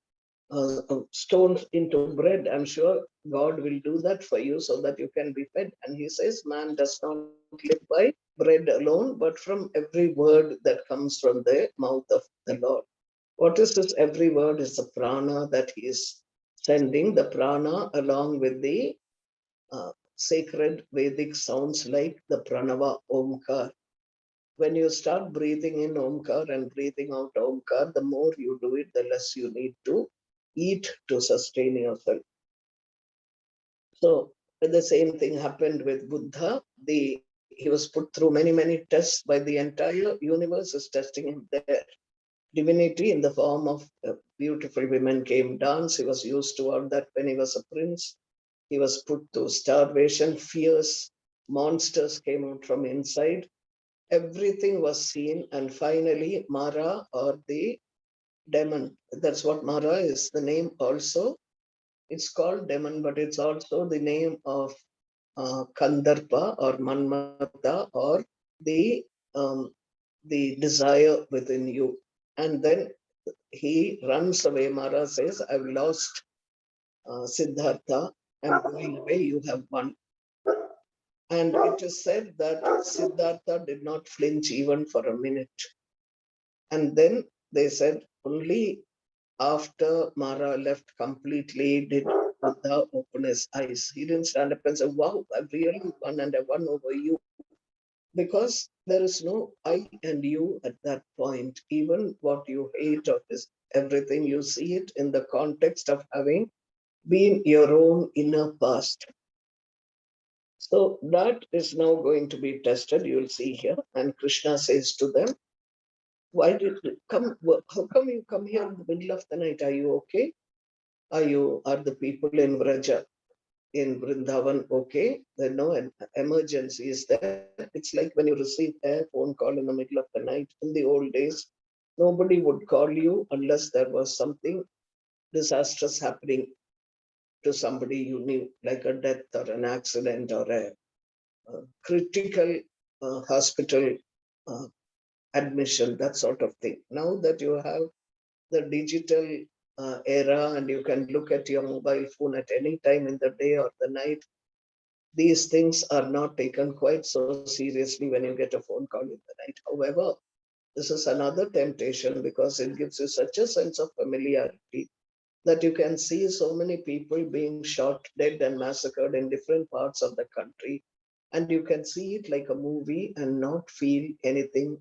stones into bread. I'm sure God will do that for you so that you can be fed. And he says, man does not live by bread alone, but from every word that comes from the mouth of the Lord. What is this? Every word is the prana that he is sending, the prana along with the sacred Vedic sounds like the pranava omkar. When you start breathing in omkar and breathing out omkar, the more you do it, the less you need to eat to sustain yourself. So the same thing happened with Buddha. He was put through many tests by the entire universe is testing him there. Divinity in the form of beautiful women came dance. He was used to all that when he was a prince. He was put to starvation. Fierce monsters came out from inside. Everything was seen, and finally, Mara or the demon. That's what Mara is. The name also. It's called demon, but it's also the name of Kandarpa or Manmata or the um, the desire within you. And then he runs away. Mara says, I've lost Siddhartha. I'm going away. You have won. And it is said that Siddhartha did not flinch even for a minute. And then they said, only after Mara left completely did Buddha open his eyes. He didn't stand up and say, wow, I've really won and I won over you. Because there is no I and you at that point. Even what you hate of this everything, you see it in the context of having been your own inner past. So that is now going to be tested. You'll see here. And Krishna says to them, why did you come? How come you come here in the middle of the night? Are you okay? Are the people in Vraja, in Vrindavan okay? There no emergency is there. It's like when you receive a phone call in the middle of the night. In the old days, nobody would call you unless there was something disastrous happening to somebody you knew, like a death or an accident or a critical hospital uh, admission, that sort of thing. Now that you have the digital era and you can look at your mobile phone at any time in the day or the night, these things are not taken quite so seriously when you get a phone call in the night. However, this is another temptation because it gives you such a sense of familiarity that you can see so many people being shot dead and massacred in different parts of the country. And you can see it like a movie and not feel anything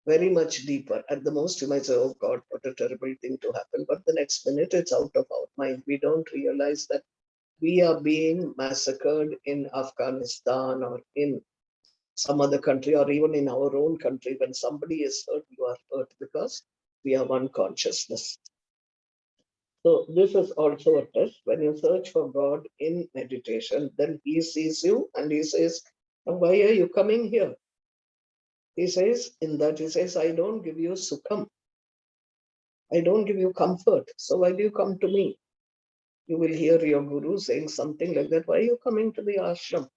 very much deeper. At the most, you might say, oh God, what a terrible thing to happen. But the next minute, it's out of our mind. We don't realize that we are being massacred in Afghanistan or in some other country or even in our own country. When somebody is hurt, you are hurt because we have one consciousness. So this is also a test. When you search for God in meditation, then he sees you and he says, why are you coming here? He says, in that he says, I don't give you sukham. I don't give you comfort. So why do you come to me? You will hear your guru saying something like that. Why are you coming to the ashram?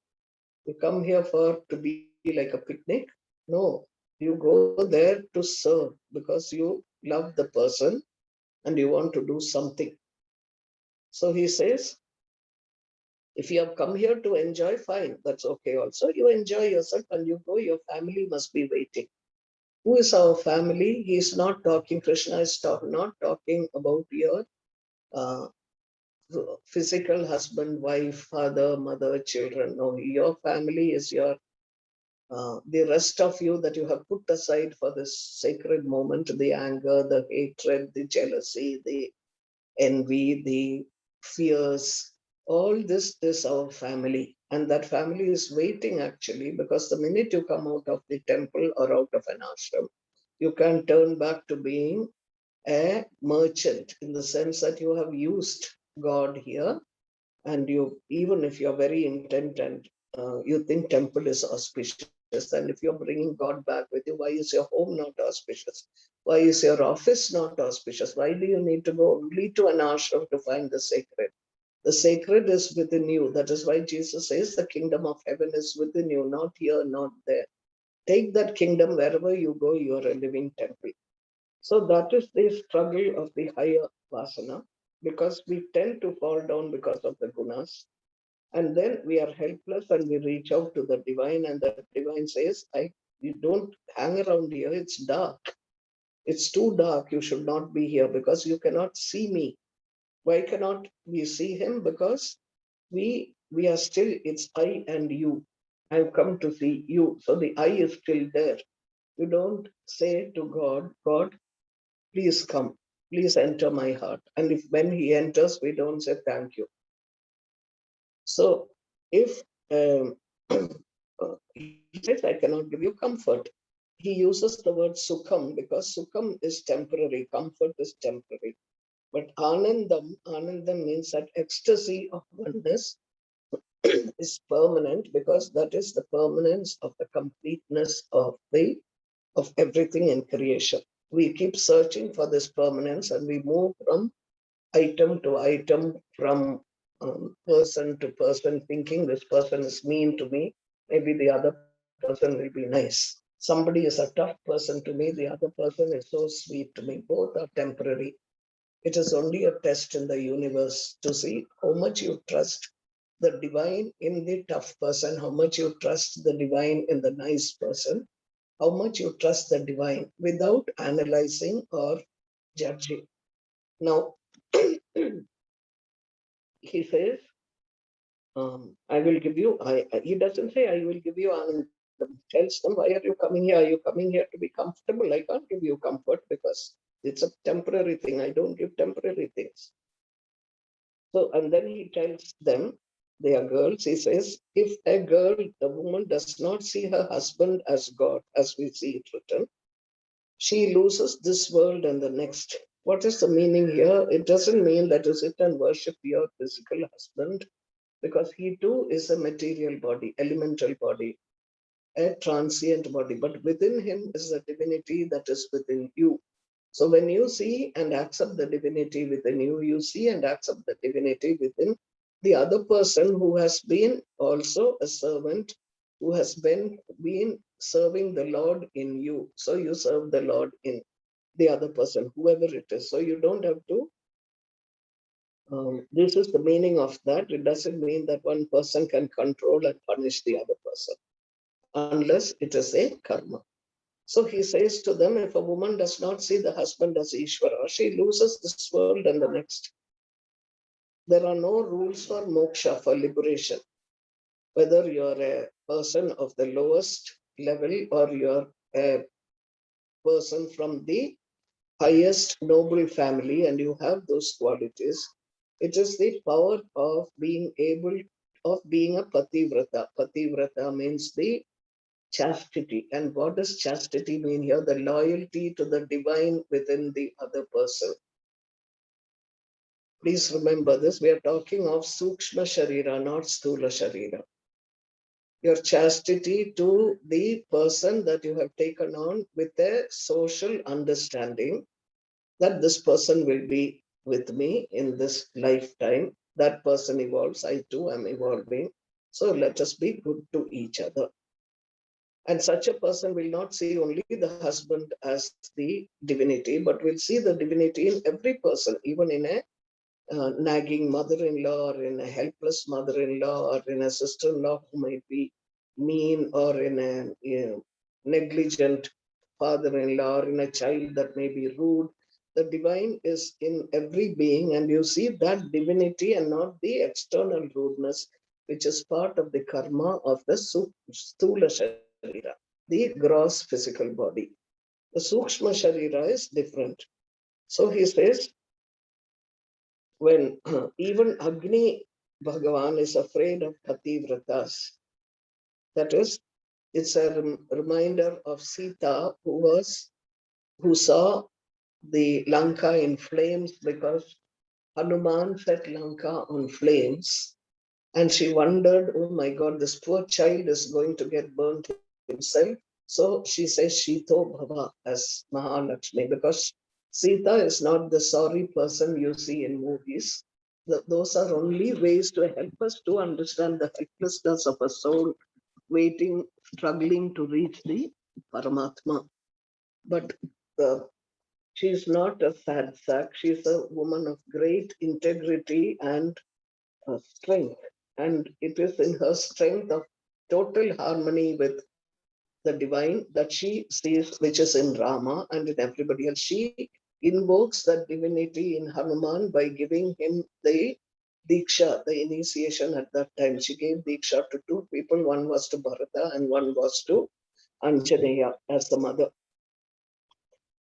You come here for to be like a picnic? No, you go there to serve because you love the person and you want to do something. So he says, if you have come here to enjoy, fine, that's okay also. You enjoy yourself and you go, your family must be waiting. Who is our family? He is not talking, Krishna is not talking about your uh, physical husband, wife, father, mother, children. No, your family is your the rest of you that you have put aside for this sacred moment, the anger, the hatred, the jealousy, the envy, the fears, all this is our family. And that family is waiting actually, because the minute you come out of the temple or out of an ashram, you can turn back to being a merchant in the sense that you have used God here. And you, even if you're very intent and you think temple is auspicious, and if you're bringing God back with you, why is your home not auspicious? Why is your office not auspicious? Why do you need to go only to an ashram to find the sacred? The sacred is within you. That is why Jesus says the kingdom of heaven is within you, not here, not there. Take that kingdom wherever you go, you are a living temple. So that is the struggle of the higher vasana. because we tend to fall down because of the gunas. And then we are helpless and we reach out to the divine, and the divine says, you don't hang around here, it's dark. It's too dark. You should not be here because you cannot see me. Why cannot we see him? Because we are still, it's I and you. I've come to see you. So the I is still there. You don't say to God, God, please come, please enter my heart. And if when he enters, we don't say thank you. So if he says, I cannot give you comfort, he uses the word sukham because sukham is temporary, comfort is temporary. But anandam means that ecstasy of oneness is permanent, because that is the permanence of the completeness of everything in creation. We keep searching for this permanence and we move from item to item, from person to person, thinking this person is mean to me, maybe the other person will be nice. Somebody is a tough person to me, the other person is so sweet to me. Both are temporary. It is only a test in the universe to see how much you trust the divine in the tough person, how much you trust the divine in the nice person, how much you trust the divine without analyzing or judging. Now, he says, I will give you, he doesn't say, I will give you anandam. Tells them, why are you coming here? Are you coming here to be comfortable? I can't give you comfort because it's a temporary thing. I don't give temporary things. So, and then he tells them, they are girls, he says, if a girl, a woman does not see her husband as God, as we see it written, she loses this world and the next. What is the meaning here? It doesn't mean that you sit and worship your physical husband, because he too is a material body, elemental body, a transient body, but within him is the divinity that is within you. So when you see and accept the divinity within you, you see and accept the divinity within the other person who has been also a servant, who has been serving the Lord in you. So you serve the Lord in the other person, whoever it is. So you don't have to, this is the meaning of that. It doesn't mean that one person can control and punish the other person, unless it is a karma. So he says to them, if a woman does not see the husband as Ishvara, she loses this world and the next. There are no rules for moksha, for liberation. Whether you're a person of the lowest level or you're a person from the highest noble family and you have those qualities, it is the power of being able, of being a pativrata. Pativrata means the chastity. And what does chastity mean here? The loyalty to the divine within the other person. Please remember this. We are talking of Sukshma Sharira, not Sthula Sharira. Your chastity to the person that you have taken on with a social understanding that this person will be with me in this lifetime. That person evolves. I too am evolving. So let us be good to each other. And such a person will not see only the husband as the divinity, but will see the divinity in every person, even in a nagging mother-in-law, or in a helpless mother-in-law, or in a sister-in-law who might be mean, or in a negligent father-in-law, or in a child that may be rude. The divine is in every being, and you see that divinity and not the external rudeness, which is part of the karma of the Sthula Sharira, the gross physical body. The Sukshma Sharira is different. So he says, when even Agni Bhagavan is afraid of Pativratas, that is, it's a reminder of Sita, who saw the Lanka in flames because Hanuman set Lanka on flames. And she wondered, oh my God, this poor child is going to get burnt himself. So she says Shito Bhava as Mahalakshmi, because Sita is not the sorry person you see in movies. Those are only ways to help us to understand the helplessness of a soul waiting, struggling to reach the Paramatma. But She's not a sad sack. She's a woman of great integrity and strength. And it is in her strength of total harmony with the divine that she sees, which is in Rama and in everybody else. She invokes that divinity in Hanuman by giving him the Diksha, the initiation at that time. She gave Diksha to two people. One was to Bharata and one was to Anjaneya as the mother.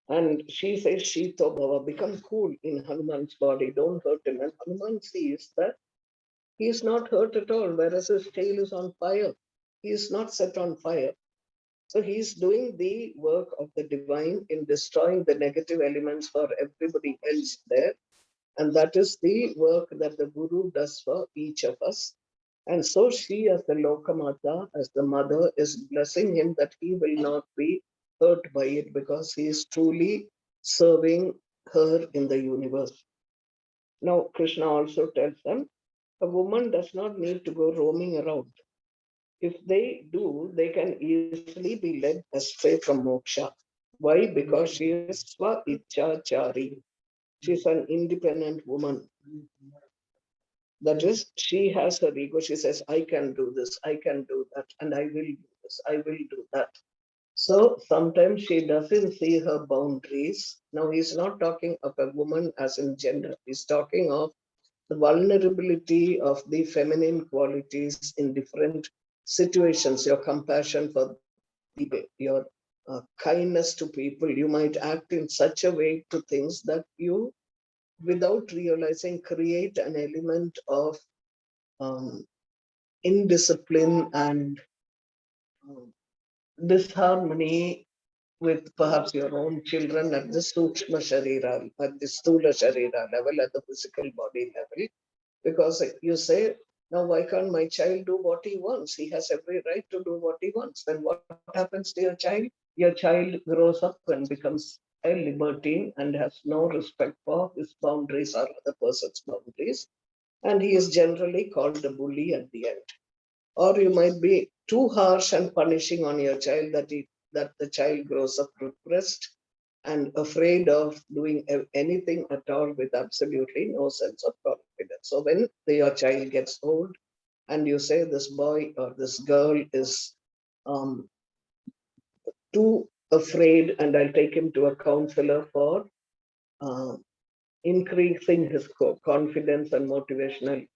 And she says, Shito Bhava, become cool in Hanuman's body, don't hurt him. And Hanuman sees that he is not hurt at all, whereas his tail is on fire. He is not set on fire. So he's doing the work of the divine in destroying the negative elements for everybody else there. And that is the work that the Guru does for each of us. And so she, as the Lokamata, as the mother, is blessing him that he will not be hurt by it because he is truly serving her in the universe. Now, Krishna also tells them a woman does not need to go roaming around. If they do, they can easily be led astray from moksha. Why? Because she is swa ichachari. She's an independent woman. That is, she has her ego. She says, I can do this, I can do that, and I will do this, I will do that. So sometimes she doesn't see her boundaries. Now, he's not talking of a woman as in gender, he's talking of the vulnerability of the feminine qualities in different situations, your compassion for people, your kindness to people. You might act in such a way to things that you, without realizing, create an element of um, indiscipline and um, disharmony with perhaps your own children at the Sukshma Sharira, at the Stula Sharira level, at the physical body level. Because you say, now why can't my child do what he wants? He has every right to do what he wants. Then what happens to your child? Your child grows up and becomes a libertine and has no respect for his boundaries or other person's boundaries. And he is generally called a bully at the end. Or you might be too harsh and punishing on your child that the child grows up repressed and afraid of doing anything at all with absolutely no sense of confidence. So when your child gets old and you say this boy or this girl is um, too afraid, and I'll take him to a counselor for uh, increasing his confidence and motivational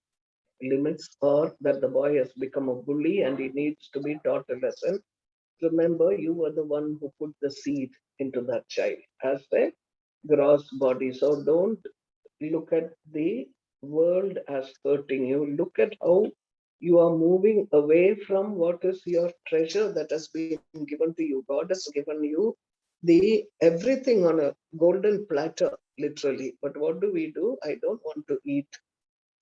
limits, or that the boy has become a bully and he needs to be taught a lesson. Remember, you were the one who put the seed into that child as a gross body. So don't look at the world as hurting you. Look at how you are moving away from what is your treasure that has been given to you. God has given you the everything on a golden platter, literally. But what do? I don't want to eat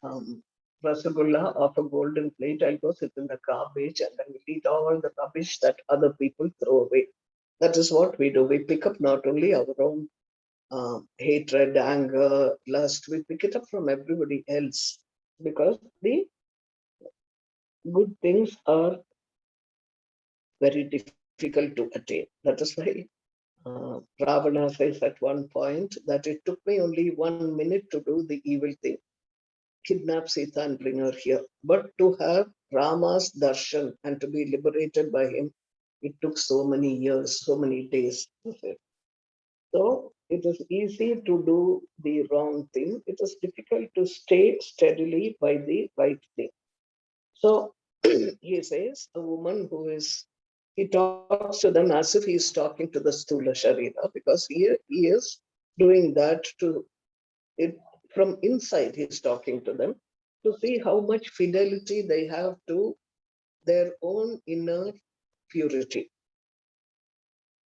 um, rasagulla off a golden plate. I'll go sit in the garbage and I will eat all the rubbish that other people throw away. That is what we do. We pick up not only our own hatred, anger, lust, we pick it up from everybody else because the good things are very difficult to attain. That is why Ravana says at one point that it took me only 1 minute to do the evil thing, kidnap Sita and bring her here. But to have Rama's darshan and to be liberated by him, it took so many years, so many days. So it is easy to do the wrong thing. It is difficult to stay steadily by the right thing. So he says, a woman who is, he talks to them as if he is talking to the Stula Sharira because he is doing that to it from inside. He's talking to them to see how much fidelity they have to their own inner purity.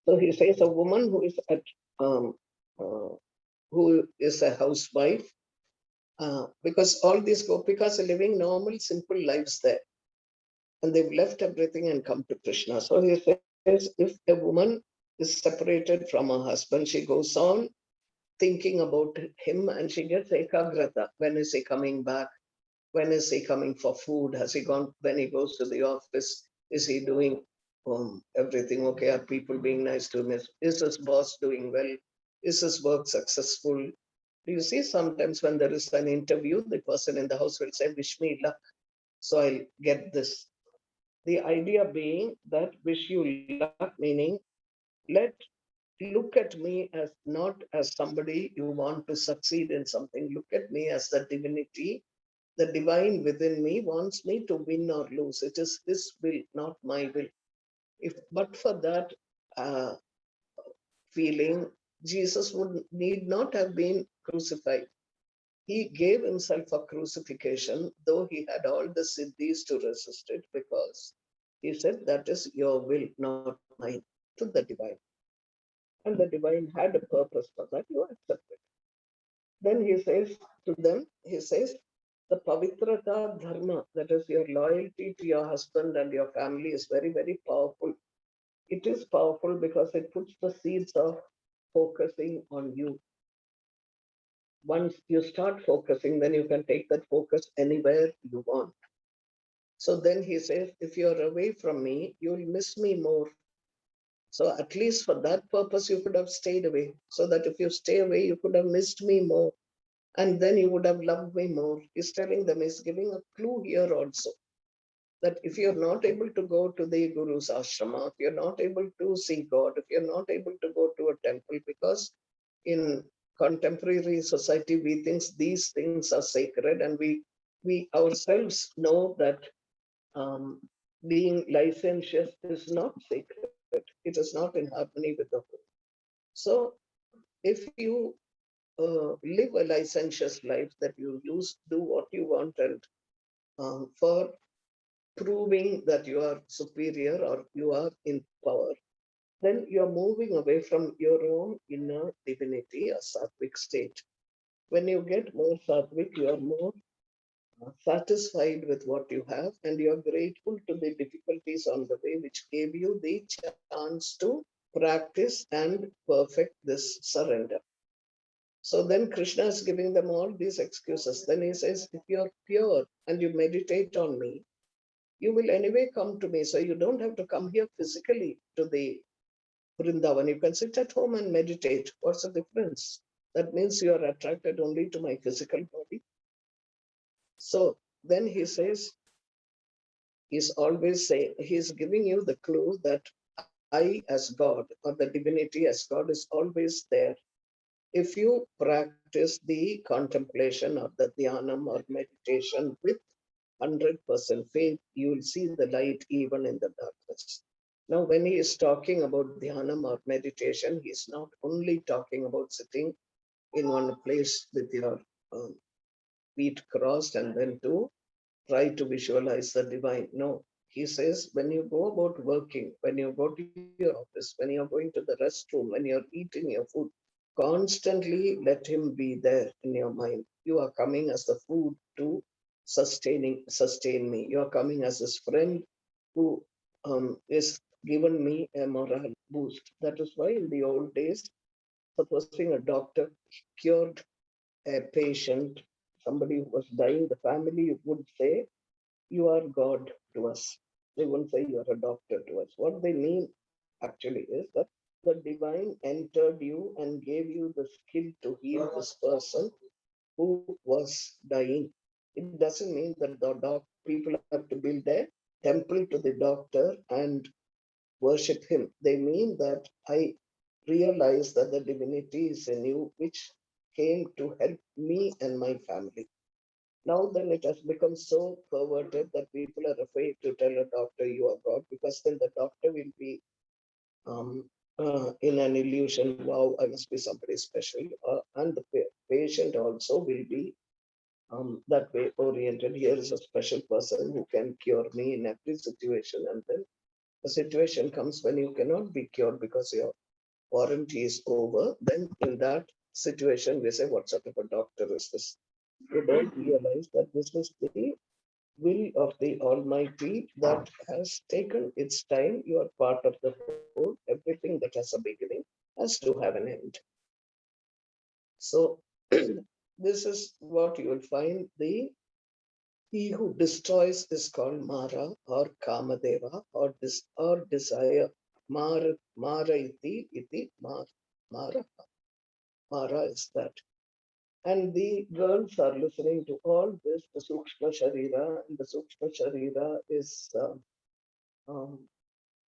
So he says a woman who is at uh, who is a housewife, because all these gopikas are living normal, simple lives there, and they've left everything and come to Krishna. So he says, if a woman is separated from her husband, she goes on thinking about him and she gets ekagrata. When is he coming back? When is he coming for food? Has he gone? When he goes to the office, is he doing everything okay? Are people being nice to him? Is his boss doing well? Is his work successful? Do you see sometimes when there is an interview, the person in the house will say, wish me luck, so I'll get this. The idea being that wish you luck, meaning let look at me as not as somebody you want to succeed in something. Look at me as the divinity. The divine within me wants me to win or lose. It is his will, not my will. If but for that uh, feeling, Jesus would need not have been crucified. He gave himself a crucifixion, though he had all the siddhis to resist it, because he said, that is your will, not mine, to the divine. And the divine had a purpose for that, you accept it. Then he says to them, he says, the pavitrata dharma, that is your loyalty to your husband and your family, is very, very powerful. It is powerful because it puts the seeds of focusing on you. Once you start focusing, then you can take that focus anywhere you want. So then he says, if you're away from me, you'll miss me more. So at least for that purpose, you could have stayed away. So that if you stay away, you could have missed me more. And then you would have loved me more. He's telling them, he's giving a clue here also, that if you're not able to go to the Guru's ashrama, if you're not able to see God, if you're not able to go to a temple, because in contemporary society, we think these things are sacred, and we ourselves know that um, being licentious is not sacred. It is not in harmony with the whole. So if you live a licentious life, that you use do what you want, and for proving that you are superior or you are in power, then you're moving away from your own inner divinity, a sattvic state. When you get more sattvic, you are more satisfied with what you have, and you're grateful to the difficulties on the way, which gave you the chance to practice and perfect this surrender. So then Krishna is giving them all these excuses. Then he says, if you're pure and you meditate on me, you will anyway come to me. So you don't have to come here physically to the Vrindavan. You can sit at home and meditate. What's the difference? That means you are attracted only to my physical body. So then he says, he's always saying, he's giving you the clue that I as God, or the divinity as God, is always there. If you practice the contemplation or the dhyanam or meditation with 100% faith, you will see the light even in the darkness. Now, when he is talking about dhyanam or meditation, he's not only talking about sitting in one place with your feet crossed and then to try to visualize the divine. No, he says, when you go about working, when you go to your office, when you're going to the restroom, when you're eating your food, constantly let him be there in your mind. You are coming as the food to sustain me. You are coming as his friend who is given me a moral boost. That is why in the old days, supposing a doctor cured a patient, somebody who was dying, the family would say, you are God to us. They won't say you are a doctor to us. What they mean actually is that the divine entered you and gave you the skill to heal this person who was dying. It doesn't mean that the people have to build a temple to the doctor and worship him. They mean that I realize that the divinity is in you, which came to help me and my family. Now then it has become so perverted that people are afraid to tell a doctor you are God, because then the doctor will be in an illusion, wow, I must be somebody special. And the patient also will be that way oriented. Here is a special person who can cure me in every situation. And then the situation comes when you cannot be cured because your warranty is over. Then in that situation, we say, what sort of a doctor is this? You don't realize that this is the will of the Almighty that has taken its time. You are part of the whole. Everything that has a beginning has to have an end. So this is what you will find. He who destroys is called Mara or Kamadeva or desire. Mara iti Mara. Mara is that. And the girls are listening to all this, the Sukshma Sharira, and the Sukshma Sharira is um,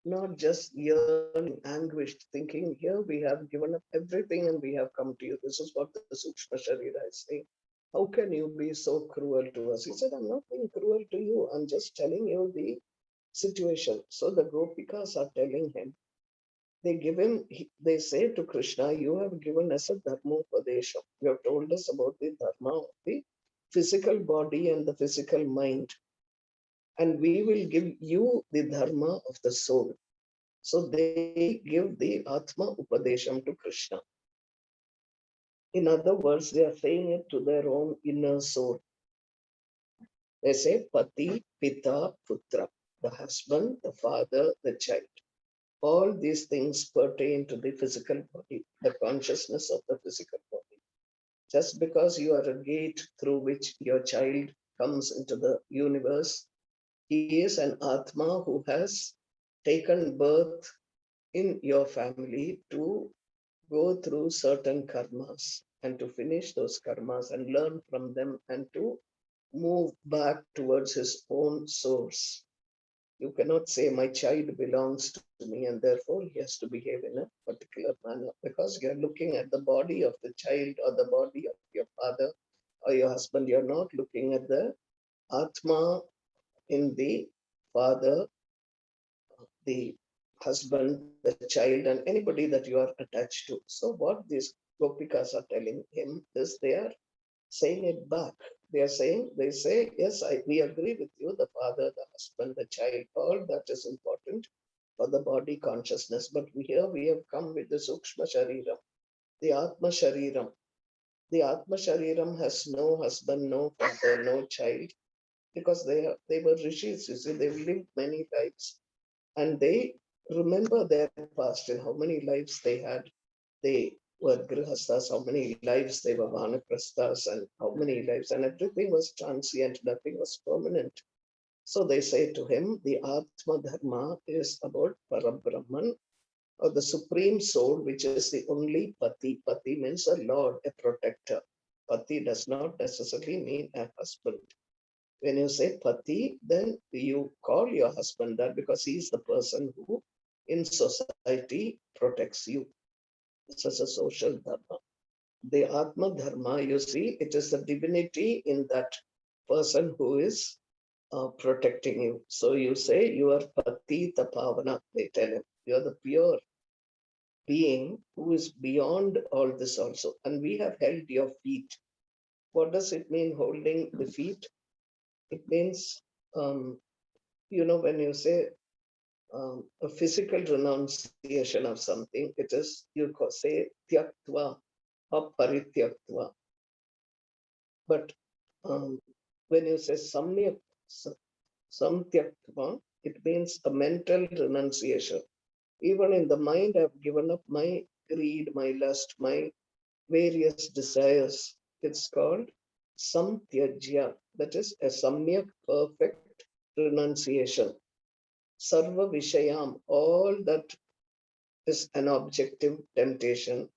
not just yearning, anguished, thinking, here we have given up everything and we have come to you. This is what the Sukshma Sharira is saying. How can you be so cruel to us? He said, I'm not being cruel to you. I'm just telling you the situation. So the Gopikas are telling him, they give him, they say to Krishna, you have given us a dharmopadesha. You have told us about the dharma of the physical body and the physical mind. And we will give you the dharma of the soul. So they give the Atma Upadesham to Krishna. In other words, they are saying it to their own inner soul. They say Pati, Pita, Putra, the husband, the father, the child. All these things pertain to the physical body, the consciousness of the physical body. Just because you are a gate through which your child comes into the universe, he is an Atma who has taken birth in your family to go through certain karmas and to finish those karmas and learn from them and to move back towards his own source. You cannot say my child belongs to me and therefore he has to behave in a particular manner because you're looking at the body of the child or the body of your father or your husband. You're not looking at the Atma in the father, the husband, the child, and anybody that you are attached to. So, what these Gopikas are telling him is they are saying it back. They are saying, they say, yes, we agree with you, the father, the husband, the child, all that is important for the body consciousness. But here we have come with the Sukshma Shariram, the Atma Shariram. The Atma Shariram has no husband, no father, no child, because they were rishis, you see, they've lived many lives and they remember their past and how many lives they had. They were grihasthas, how many lives they were vanaprasthas, and how many lives, and everything was transient, nothing was permanent. So they say to him, the Atma Dharma is about Parabrahman, or the Supreme Soul, which is the only Pati. Pati means a Lord, a protector. Pati does not necessarily mean a husband. When you say Pati, then you call your husband that because he is the person who in society protects you. This is a social dharma. The Atma Dharma, you see, it is the divinity in that person who is protecting you. So you say you are Pati Tapavana, they tell him. You are the pure being who is beyond all this also. And we have held your feet. What does it mean holding the feet? It means, when you say a physical renunciation of something, it is, you say tyaktva or parityaktva. But when you say samtyaktva, it means a mental renunciation. Even in the mind, I've given up my greed, my lust, my various desires. It's called samtyajya. That is a samyak perfect renunciation. Sarva Vishayam, all that is an objective temptation,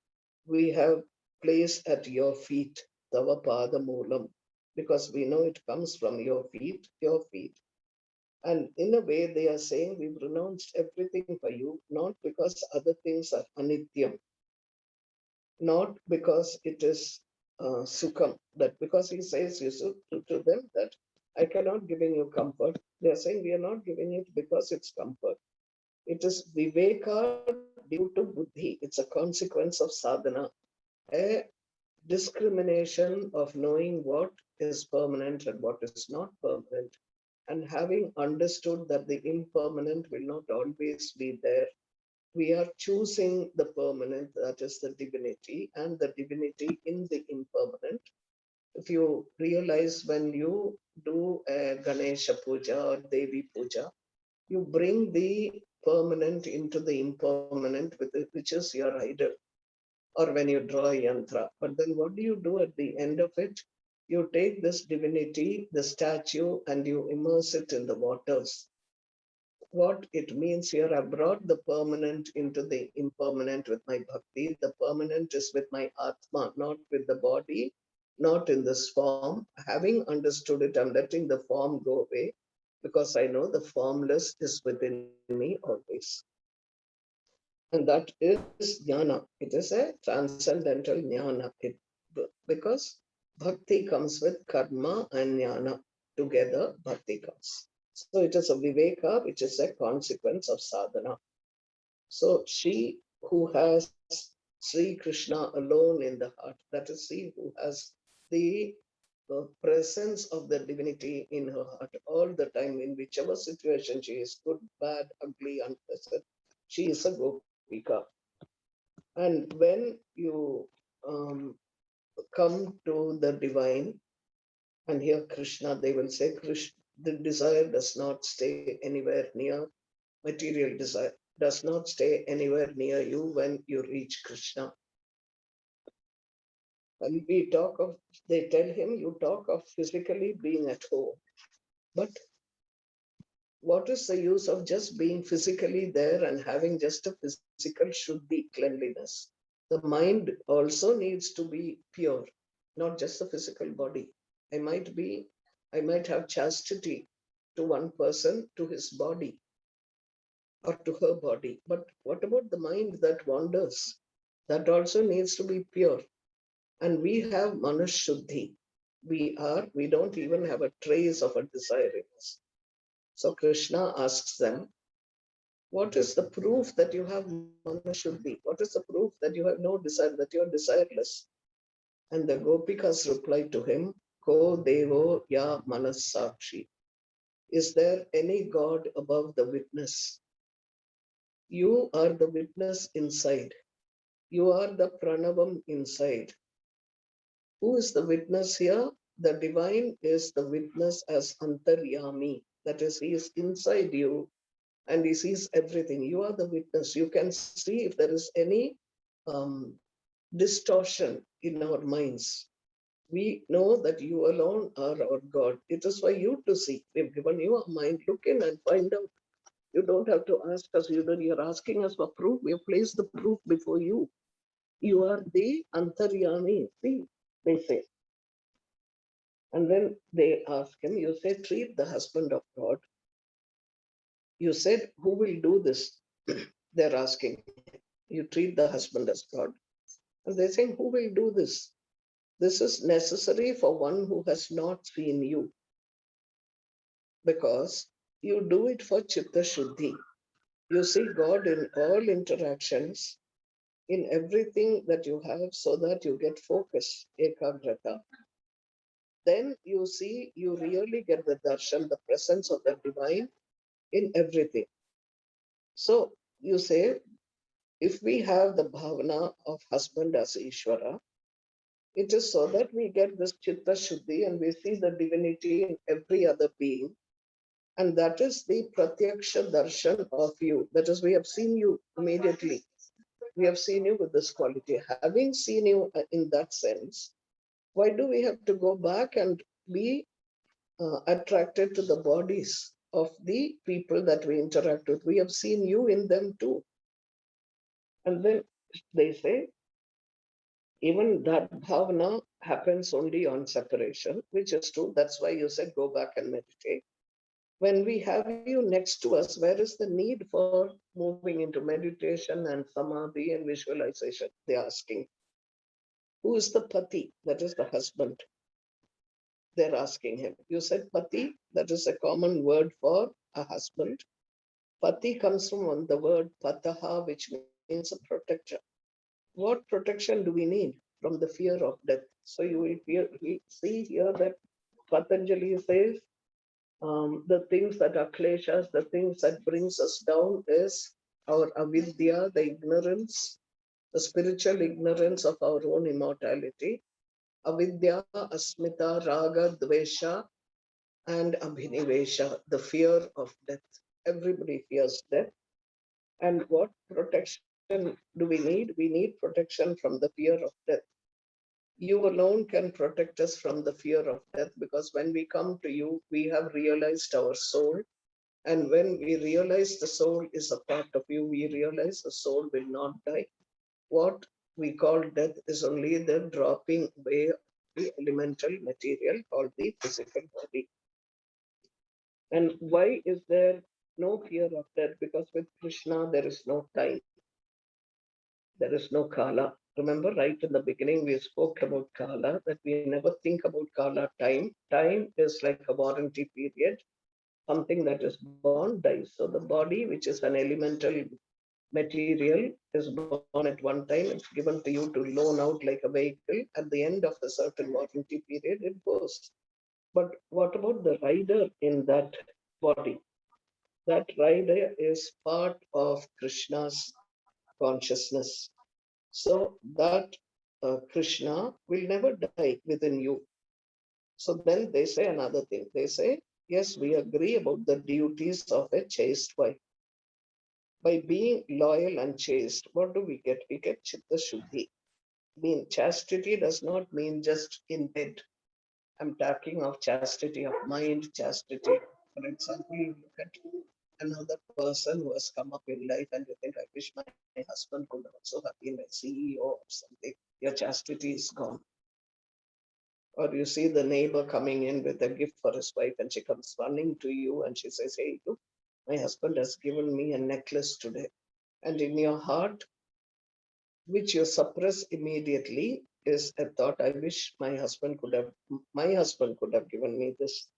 we have placed at your feet, Tava Pada Moolam, because we know it comes from your feet, your feet. And in a way, they are saying we've renounced everything for you, not because other things are anityam, not because it is sukham, that because he says Yusuf to them that I cannot giving you comfort. They are saying we are not giving it because it's comfort. It is viveka due to buddhi. It's a consequence of sadhana, a discrimination of knowing what is permanent and what is not permanent, and having understood that the impermanent will not always be there. We are choosing the permanent, that is the divinity, and the divinity in the impermanent. If you realize when you do a Ganesha puja or Devi puja, you bring the permanent into the impermanent, which is your idol, or when you draw a yantra. But then what do you do at the end of it? You take this divinity, the statue, and you immerse it in the waters. what it means here, I brought the permanent into the impermanent with my bhakti. The permanent is with my atma, not with the body, not in this form. Having understood it, I'm letting the form go away because I know the formless is within me always. And that is jnana. It is a transcendental jnana. Because bhakti comes with karma and jnana. Together, bhakti comes. So it is a viveka, which is a consequence of sadhana. So she who has Sri Krishna alone in the heart, that is she who has the presence of the divinity in her heart all the time, in whichever situation she is, good, bad, ugly, unpleasant, she is a gopika. And when you come to the divine and hear Krishna, they will say, Krishna, the desire does not stay anywhere near material desire, does not stay anywhere near you when you reach Krishna. And we talk of, they tell him, you talk of physically being at home. But what is the use of just being physically there and having just a physical shuddhi, cleanliness? The mind also needs to be pure, not just the physical body. I might be, I might have chastity to one person, to his body or to her body. But what about the mind that wanders? That also needs to be pure. And we have manashuddhi. We don't even have a trace of a desire in us. So Krishna asks them, what is the proof that you have manashuddhi? What is the proof that you have no desire, that you are desireless? And the Gopikas replied to him, Ko Devo Ya Manasakshi. Is there any God above the witness? You are the witness inside. You are the pranavam inside. Who is the witness here? The divine is the witness as antaryami. That is, he is inside you and he sees everything. You are the witness. You can see if there is any um, distortion in our minds. We know that you alone are our God. It is for you to see. We've given you a mind. Look in and find out. You don't have to ask us. You're asking us for proof. We have placed the proof before you. You are the antaryami. See, they say. And when they ask him, you say, treat the husband of God. You said, who will do this? They're asking him. You treat the husband as God. And they're saying, who will do this? This is necessary for one who has not seen you, because you do it for chitta shuddhi. You see God in all interactions, in everything that you have, so that you get focus, ekagrata. Then you see, you really get the darshan, the presence of the divine in everything. So you say, if we have the bhavana of husband as Ishvara, it is so that we get this chitta shuddhi and we see the divinity in every other being. And that is the pratyaksha darshan of you. That is, we have seen you immediately. We have seen you with this quality. Having seen you in that sense, why do we have to go back and be attracted to the bodies of the people that we interact with? We have seen you in them too. And then they say, even that bhavana happens only on separation, which is true. That's why you said go back and meditate. When we have you next to us, where is the need for moving into meditation and samadhi and visualization? They're asking. Who is the pati? That is the husband. They're asking him. You said pati, that is a common word for a husband. Pati comes from the word pataha, which means a protector. What protection do we need from the fear of death? So you will see here that Patanjali says the things that are kleshas, the things that brings us down is our avidya, the ignorance, the spiritual ignorance of our own immortality. Avidya, asmita, raga, dvesha, and abhinivesha, the fear of death. Everybody fears death. And what protection do we need? We need protection from the fear of death. You alone can protect us from the fear of death, because when we come to you, we have realized our soul. And when we realize the soul is a part of you, we realize the soul will not die. What we call death is only the dropping away of the elemental material called the physical body. And why is there no fear of death? Because with Krishna, there is no time, there is no Kala. Remember, right in the beginning, we spoke about Kala, that we never think about Kala time. Time is like a warranty period. Something that is born dies. So the body, which is an elemental material, is born at one time. It's given to you to loan out like a vehicle. At the end of a certain warranty period, it goes. But what about the rider in that body? That rider is part of Krishna's consciousness. So that Krishna will never die within you. So then they say another thing. They say, yes, we agree about the duties of a chaste wife. By being loyal and chaste, what do we get? We get chitta shuddhi. Mean chastity does not mean just in bed. I'm talking of chastity of mind, chastity. For example, you look at another person who has come up in life and you think, I wish my husband could also have been a CEO or something. Your chastity is gone. Or you see the neighbor coming in with a gift for his wife and she comes running to you and she says, hey, look, my husband has given me a necklace today. And in your heart, which you suppress immediately, is a thought, I wish my husband could have given me this.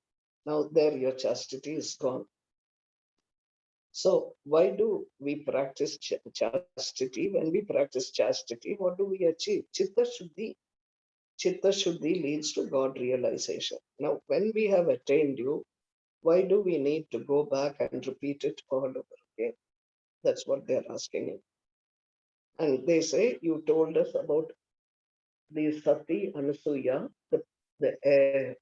Now there your chastity is gone. So why do we practice chastity? When we practice chastity, what do we achieve? Chitta Shuddhi. Chitta Shuddhi leads to God realization. Now, when we have attained you, why do we need to go back and repeat it all over again? That's what they're asking you. And they say, you told us about the Sati Anasuya, the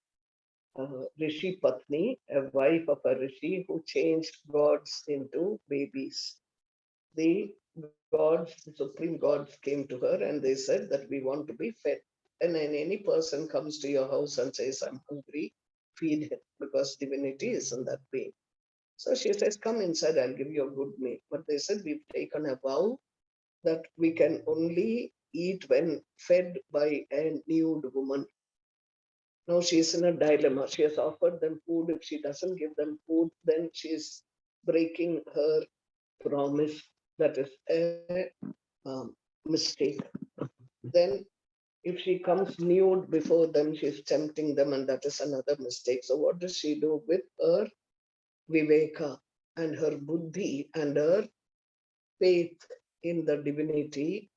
Rishi Patni, a wife of a Rishi who changed gods into babies. The gods, the supreme gods came to her and they said that we want to be fed. And then any person comes to your house and says, I'm hungry, feed him, because divinity is in that being. So she says, come inside, I'll give you a good meal. But they said, we've taken a vow that we can only eat when fed by a nude woman. Now she's in a dilemma. She has offered them food. If she doesn't give them food, then she's breaking her promise. That is a mistake. Then if she comes nude before them, she's tempting them, and that is another mistake. So what does she do with her viveka and her buddhi and her faith in the divinity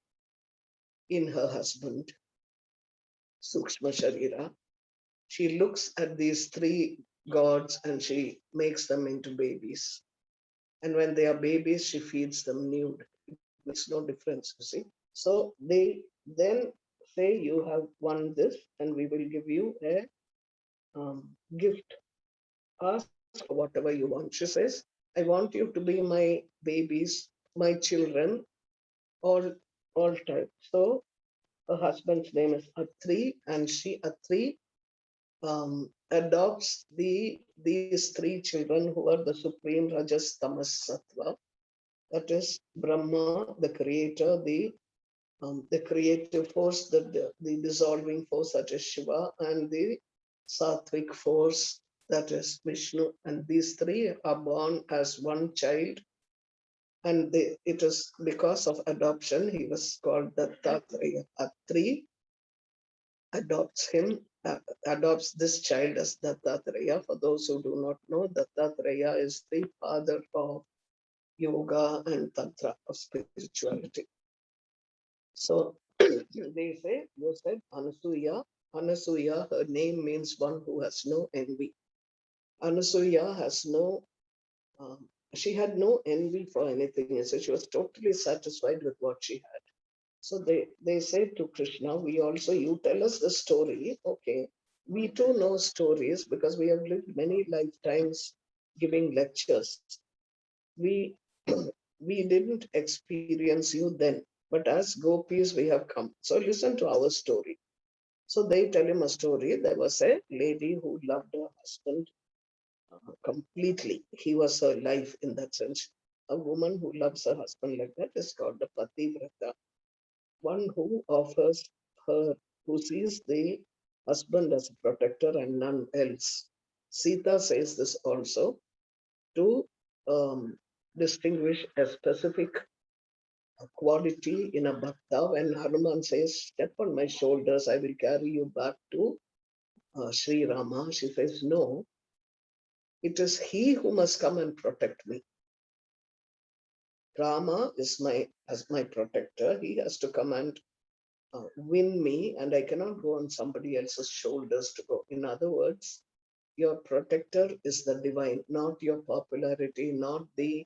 in her husband, Sukshma Sharira? She looks at these three gods and she makes them into babies. And when they are babies, she feeds them nude. It makes no difference, you see. So they then say, you have won this and we will give you a gift. Ask for whatever you want. She says, I want you to be my babies, my children, all, all time. So her husband's name is Atri, and she, Atri, adopts these three children who are the supreme Rajas, Tamas, Sattva. That is Brahma, the creator, the creative force, the dissolving force, that is Shiva, and the sattvic force, that is Vishnu. And these three are born as one child. And it is because of adoption, he was called Dattatreya. Atri adopts him, adopts this child as Dattatreya. For those who do not know, Dattatreya is the father of yoga and tantra, of spirituality. So they say, you said Anasuya. Anasuya, her name means one who has no envy. Anasuya has no, she had no envy for anything. So she was totally satisfied with what she had. So they said to Krishna, we also, you tell us the story. Okay, we too know stories because we have lived many lifetimes giving lectures. We we didn't experience you then, but as gopis we have come. So listen to our story. So they tell him a story. There was a lady who loved her husband completely. He was her life in that sense. A woman who loves her husband like that is called a pativrata. One who offers her, who sees the husband as a protector and none else. Sita says this also to distinguish a specific quality in a bhakta. When Hanuman says, "Step on my shoulders, I will carry you back to Sri Rama," she says, "No, it is he who must come and protect me. Rama is as my protector. He has to come and win me, and I cannot go on somebody else's shoulders to go." In other words, your protector is the divine, not your popularity, not the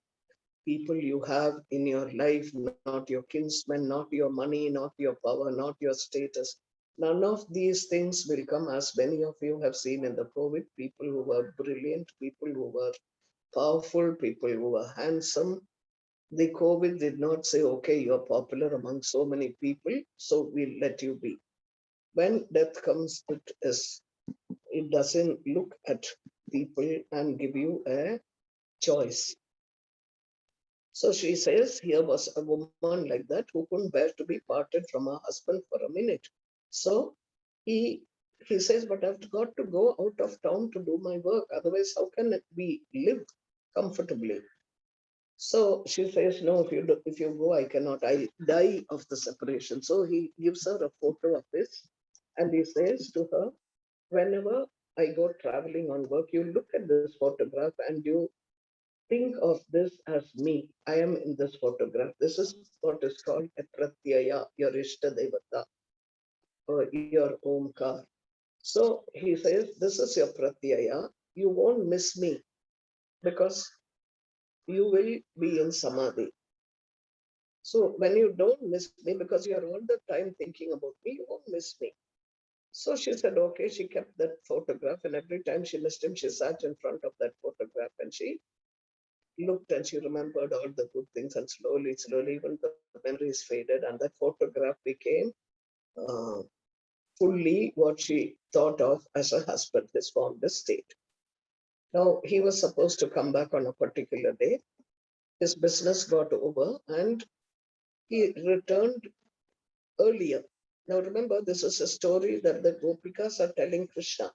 people you have in your life, not your kinsmen, not your money, not your power, not your status. None of these things will come, as many of you have seen in the COVID. People who were brilliant, people who were powerful, people who were handsome. The COVID did not say, "Okay, you're popular among so many people, so we'll let you be." When death comes, it doesn't look at people and give you a choice. So she says, here was a woman like that who couldn't bear to be parted from her husband for a minute. So he he says, "But I've got to go out of town to do my work. Otherwise, how can we live comfortably?" So she says, "No, if you go, I cannot. I die of the separation." So he gives her a photo of this, and he says to her, "Whenever I go traveling on work, you look at this photograph and you think of this as me. I am in this photograph. This is what is called a pratyaya, your Ishta Devata, or your Omkar." So he says, "This is your pratyaya. You won't miss me because you will be in samadhi. So when you don't miss me, because you are all the time thinking about me, you won't miss me." So she said, okay. She kept that photograph, and every time she missed him, she sat in front of that photograph and she looked and she remembered all the good things. And slowly, slowly, even the memories faded, and that photograph became uh, fully what she thought of as a husband, his fondest state. Now, he was supposed to come back on a particular day. His business got over and he returned earlier. Now, remember, this is a story that the Gopikas are telling Krishna.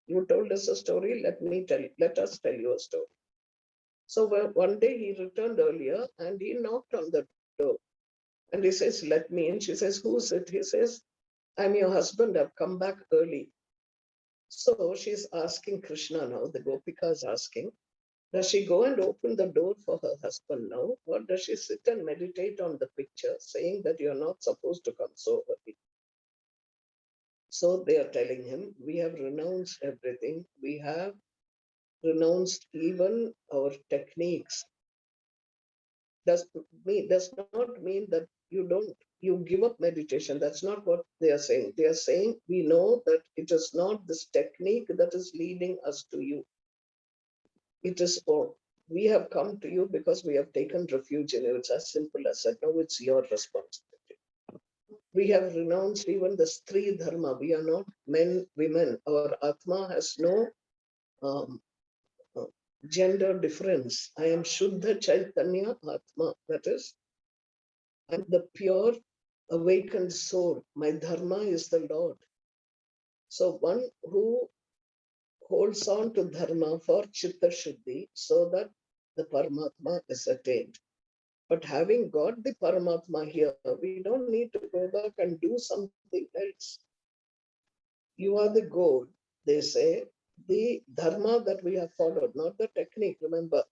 "You told us a story, let us tell you a story." So one day he returned earlier and he knocked on the door. And he says, "Let me in." She says, "Who's it?" He says, "I'm your husband. I've come back early." So she's asking Krishna now, the Gopika is asking, does she go and open the door for her husband now? Or does she sit and meditate on the picture, saying that you're not supposed to come so early? So they are telling him, "We have renounced everything. We have renounced even our techniques." Does not mean that you give up meditation. That's not what they are saying. They are saying, we know that it is not this technique that is leading us to you. It is all. We have come to you because we have taken refuge in you. It's as simple as that. Now it's your responsibility. We have renounced even the Stri Dharma. We are not men, women. Our Atma has no um, uh, gender difference. I am Shuddha Chaitanya Atma. That is, I'm the pure awakened soul. My Dharma is the Lord. So one who holds on to Dharma for Chitta Shuddhi so that the Paramatma is attained. But having got the Paramatma here, we don't need to go back and do something else. You are the goal, they say. The Dharma that we have followed, not the technique. Remember,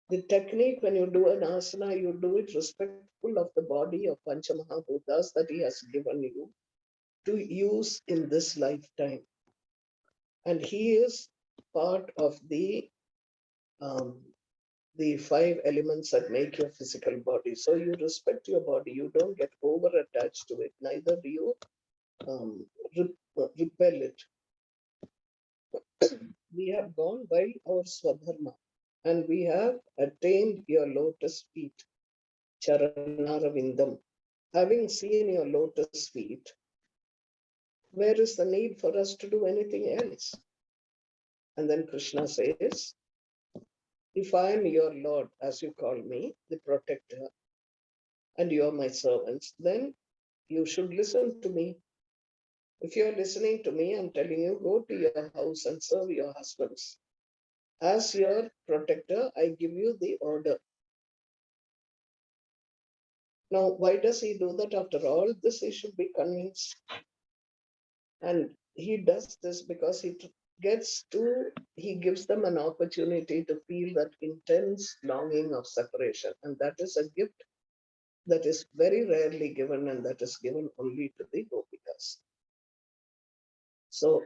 the technique, when you do an asana, you do it respectful of the body of Panchamahabhutas that he has given you to use in this lifetime. And he is part of um, the 5 elements that make your physical body. So you respect your body. You don't get over attached to it. Neither do you um, repel it. We have gone by our Swadharma and we have attained your lotus feet, Charanaravindam. Having seen your lotus feet, where is the need for us to do anything else? And then Krishna says, if I am your Lord, as you call me, the protector, and you are my servants, then you should listen to me. If you're listening to me, I'm telling you, go to your house and serve your husbands. As your protector, I give you the order. Now, why does he do that? After all this, he should be convinced. And he does this because he gives them an opportunity to feel that intense longing of separation. And that is a gift that is very rarely given, and that is given only to the Gopikas. So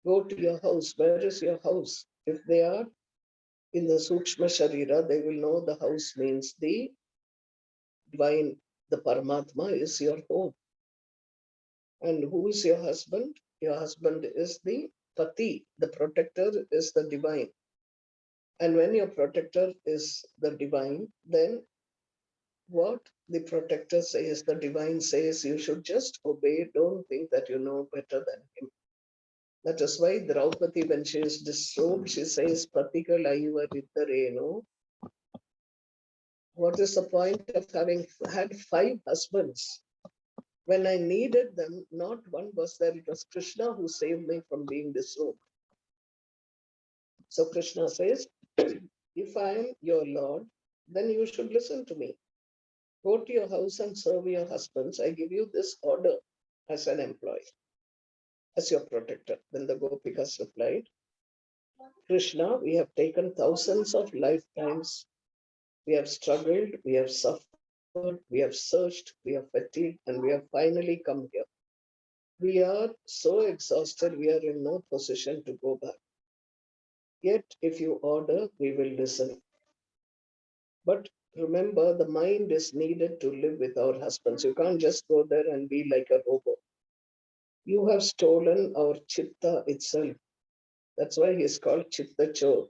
go to your house. Where is your house? If they are in the Sukshma Sharira, they will know the house means the divine, the Paramatma is your home. And who is your husband? Your husband is the Pati, the protector is the divine. And when your protector is the divine, then what the protector says, the divine says, you should just obey. Don't think that you know better than him. That is why Draupadi, when she is disrobed, she says, Patikalaiva Rittareno. What is the point of having had 5 husbands? When I needed them, not one was there. It was Krishna who saved me from being disrobed. So Krishna says, if I am your Lord, then you should listen to me. Go to your house and serve your husbands. I give you this order as an employee, as your protector. Then the Gopikas replied, Krishna, we have taken thousands of lifetimes. We have struggled, we have suffered, we have searched, we have fatigued, and we have finally come here. We are so exhausted, we are in no position to go back. Yet, if you order, we will listen. But remember, the mind is needed to live with our husbands. You can't just go there and be like a robot. You have stolen our chitta itself. That's why he is called Chitta Chor,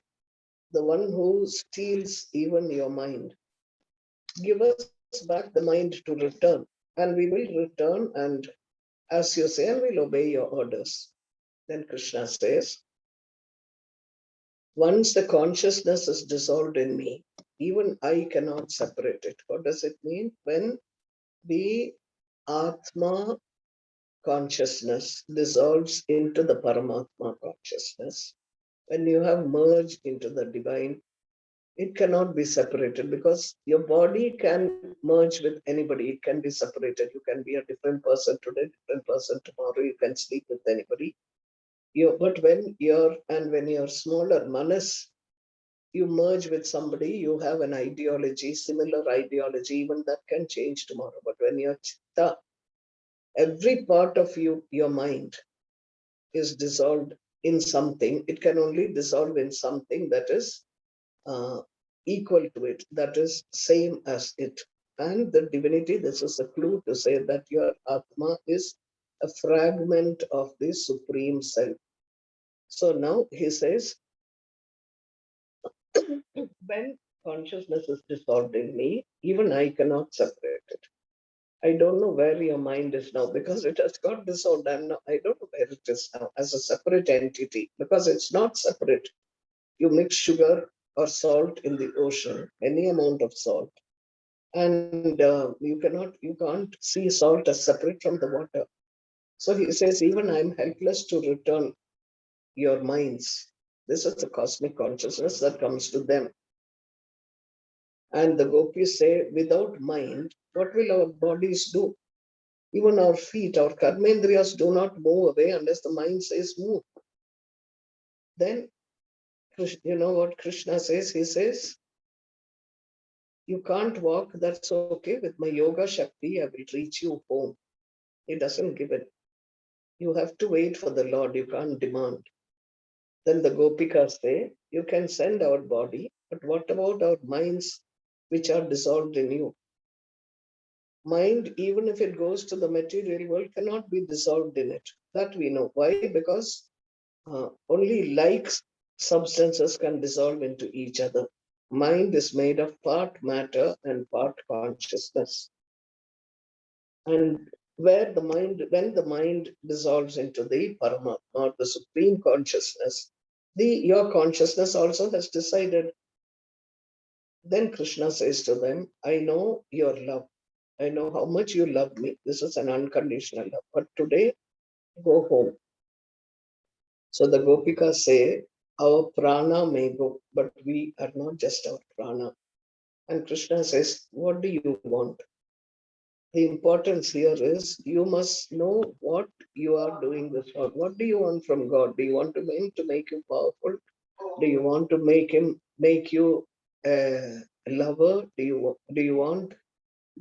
the one who steals even your mind. Give us back the mind to return, and we will return, and as you say, and we'll obey your orders. Then Krishna says, once the consciousness is dissolved in me, even I cannot separate it. What does it mean? When the Atma consciousness dissolves into the Paramatma consciousness, when you have merged into the divine, it cannot be separated, because your body can merge with anybody. It can be separated. You can be a different person today, different person tomorrow. You can sleep with anybody. But when you're smaller, manas, you merge with somebody, you have an ideology, similar ideology, even that can change tomorrow. But when you're chitta, every part of you, your mind, is dissolved in something. It can only dissolve in something that is equal to it, that is same as it. And the divinity, this is a clue to say that your Atma is a fragment of the Supreme Self. So now he says, when consciousness is dissolved in me, even I cannot separate it. I don't know where your mind is now, because it has got dissolved. I don't know where it is now as a separate entity, because it's not separate. You mix sugar or salt in the ocean, any amount of salt, and you can't see salt as separate from the water. So he says, even I'm helpless to return your minds. This is the cosmic consciousness that comes to them. And the gopis say, without mind, what will our bodies do? Even our feet, our karmendriyas do not move away unless the mind says move. Then, you know what Krishna says? He says, you can't walk, that's okay. With my yoga shakti, I will reach you home. He doesn't give it. You have to wait for the Lord. You can't demand. Then the Gopikas say, you can send our body, but what about our minds which are dissolved in you? Mind, even if it goes to the material world, cannot be dissolved in it. That we know. Why? Because only like substances can dissolve into each other. Mind is made of part matter and part consciousness. And when the mind dissolves into the Paramatma, or the Supreme Consciousness, Your consciousness also has decided. Then Krishna says to them, I know your love. I know how much you love me. This is an unconditional love. But today, go home. So the Gopikas say, our prana may go, but we are not just our prana. And Krishna says, what do you want? The importance here is you must know what you are doing this for. What do you want from God? Do you want him to make you powerful? Do you want to make you a lover? Do you want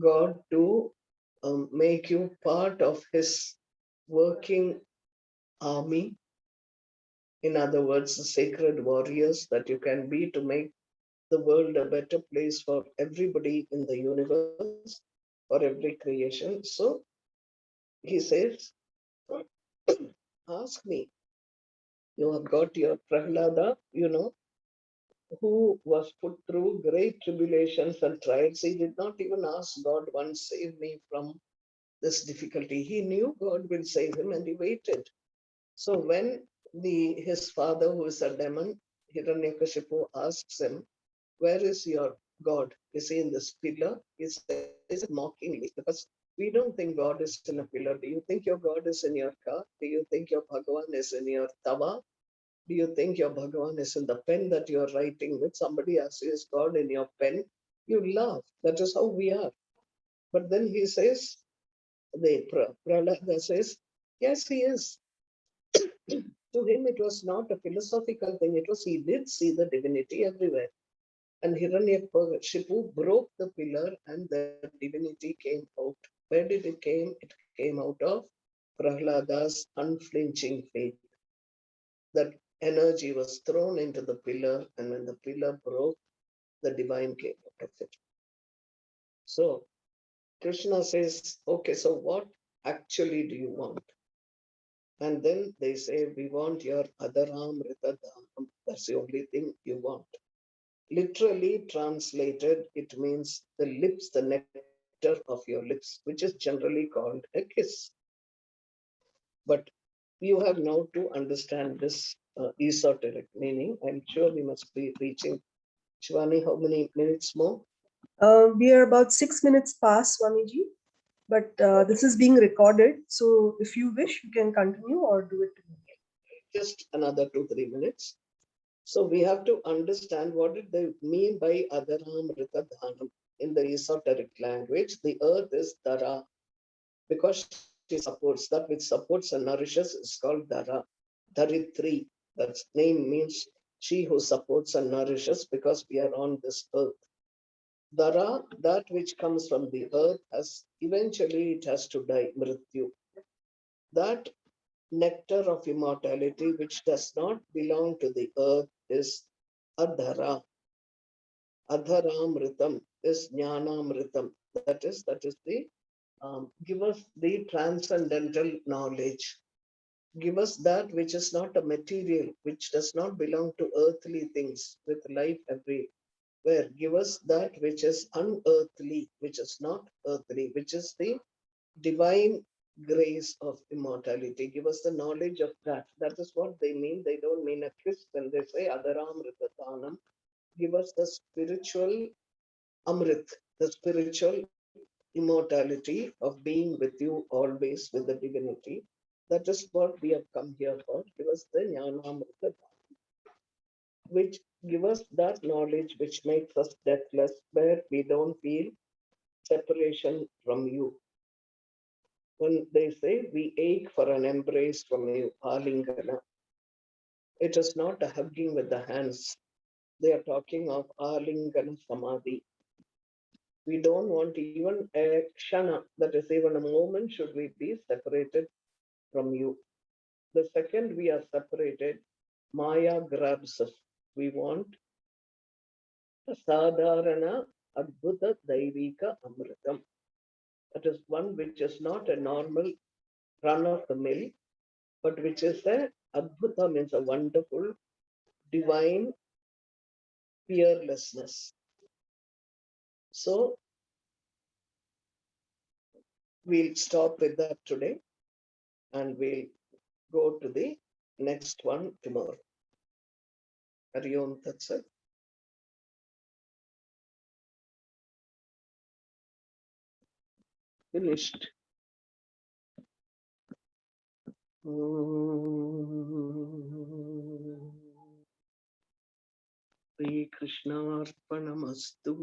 God to make you part of his working army? In other words, the sacred warriors that you can be to make the world a better place for everybody in the universe, for every creation. So he says, ask me. You have got your Prahlada, who was put through great tribulations and trials. He did not even ask God once, save me from this difficulty. He knew God will save him and he waited. So when his father, who is a demon, Hiranyakashipu, asks him, where is your God? Is he in this pillar? He says it mockingly because we don't think God is in a pillar. Do you think your God is in your car? Do you think your Bhagavan is in your tawa? Do you think your Bhagavan is in the pen that you're writing with? Somebody asks you, is God in your pen? You laugh. That is how we are. But then he says, the Prahlada says, yes, he is. To him, it was not a philosophical thing. It was, he did see the divinity everywhere. And Hiranyakashipu broke the pillar and the divinity came out. Where did it came? It came out of Prahlada's unflinching faith. That energy was thrown into the pillar, and when the pillar broke, the divine came out of it. So Krishna says, okay, so what actually do you want? And then they say, we want your Adaramrita Dhanam. That's the only thing you want. Literally translated, it means the lips, the nectar of your lips, which is generally called a kiss. But you have now to understand this esoteric meaning. I'm sure we must be reaching. Shivani, how many minutes more? We are about 6 minutes past, Swamiji, but this is being recorded. So if you wish, you can continue or do it tomorrow. Just another 2-3 minutes. So we have to understand what did they mean by Adaramrita Dhanam. In the esoteric language, the earth is Dara, because she supports that which supports and nourishes is called Dara. Dharitri, that name means she who supports and nourishes, because we are on this earth. Dara, that which comes from the earth, has eventually it has to die, Mrityu. That nectar of immortality which does not belong to the earth is Adhara. Adharamritam is Jnanamritam. That is the give us the transcendental knowledge. Give us that which is not a material, which does not belong to earthly things with life everywhere. Give us that which is unearthly, which is not earthly, which is the divine grace of immortality. Give us the knowledge of that. That is what they mean. They don't mean a kiss when they say Adaramritatanam. Give us the spiritual Amrit, the spiritual immortality of being with you always with the divinity. That is what we have come here for. Give us the Jnanamrita, which give us that knowledge which makes us deathless, where we don't feel separation from you. When they say we ache for an embrace from you, Alingana, it is not a hugging with the hands. They are talking of Alingana Samadhi. We don't want even a kshana, that is even a moment, should we be separated from you. The second we are separated, Maya grabs us. We want a sadharana adbhuta daivika amritam. That is one which is not a normal run of the mill, but which is a adbhuta, means a wonderful, divine fearlessness. So we'll stop with that today and we'll go to the next one tomorrow. Hari Om Tat Sat. Finished. Shri Krishna Arpanamastu.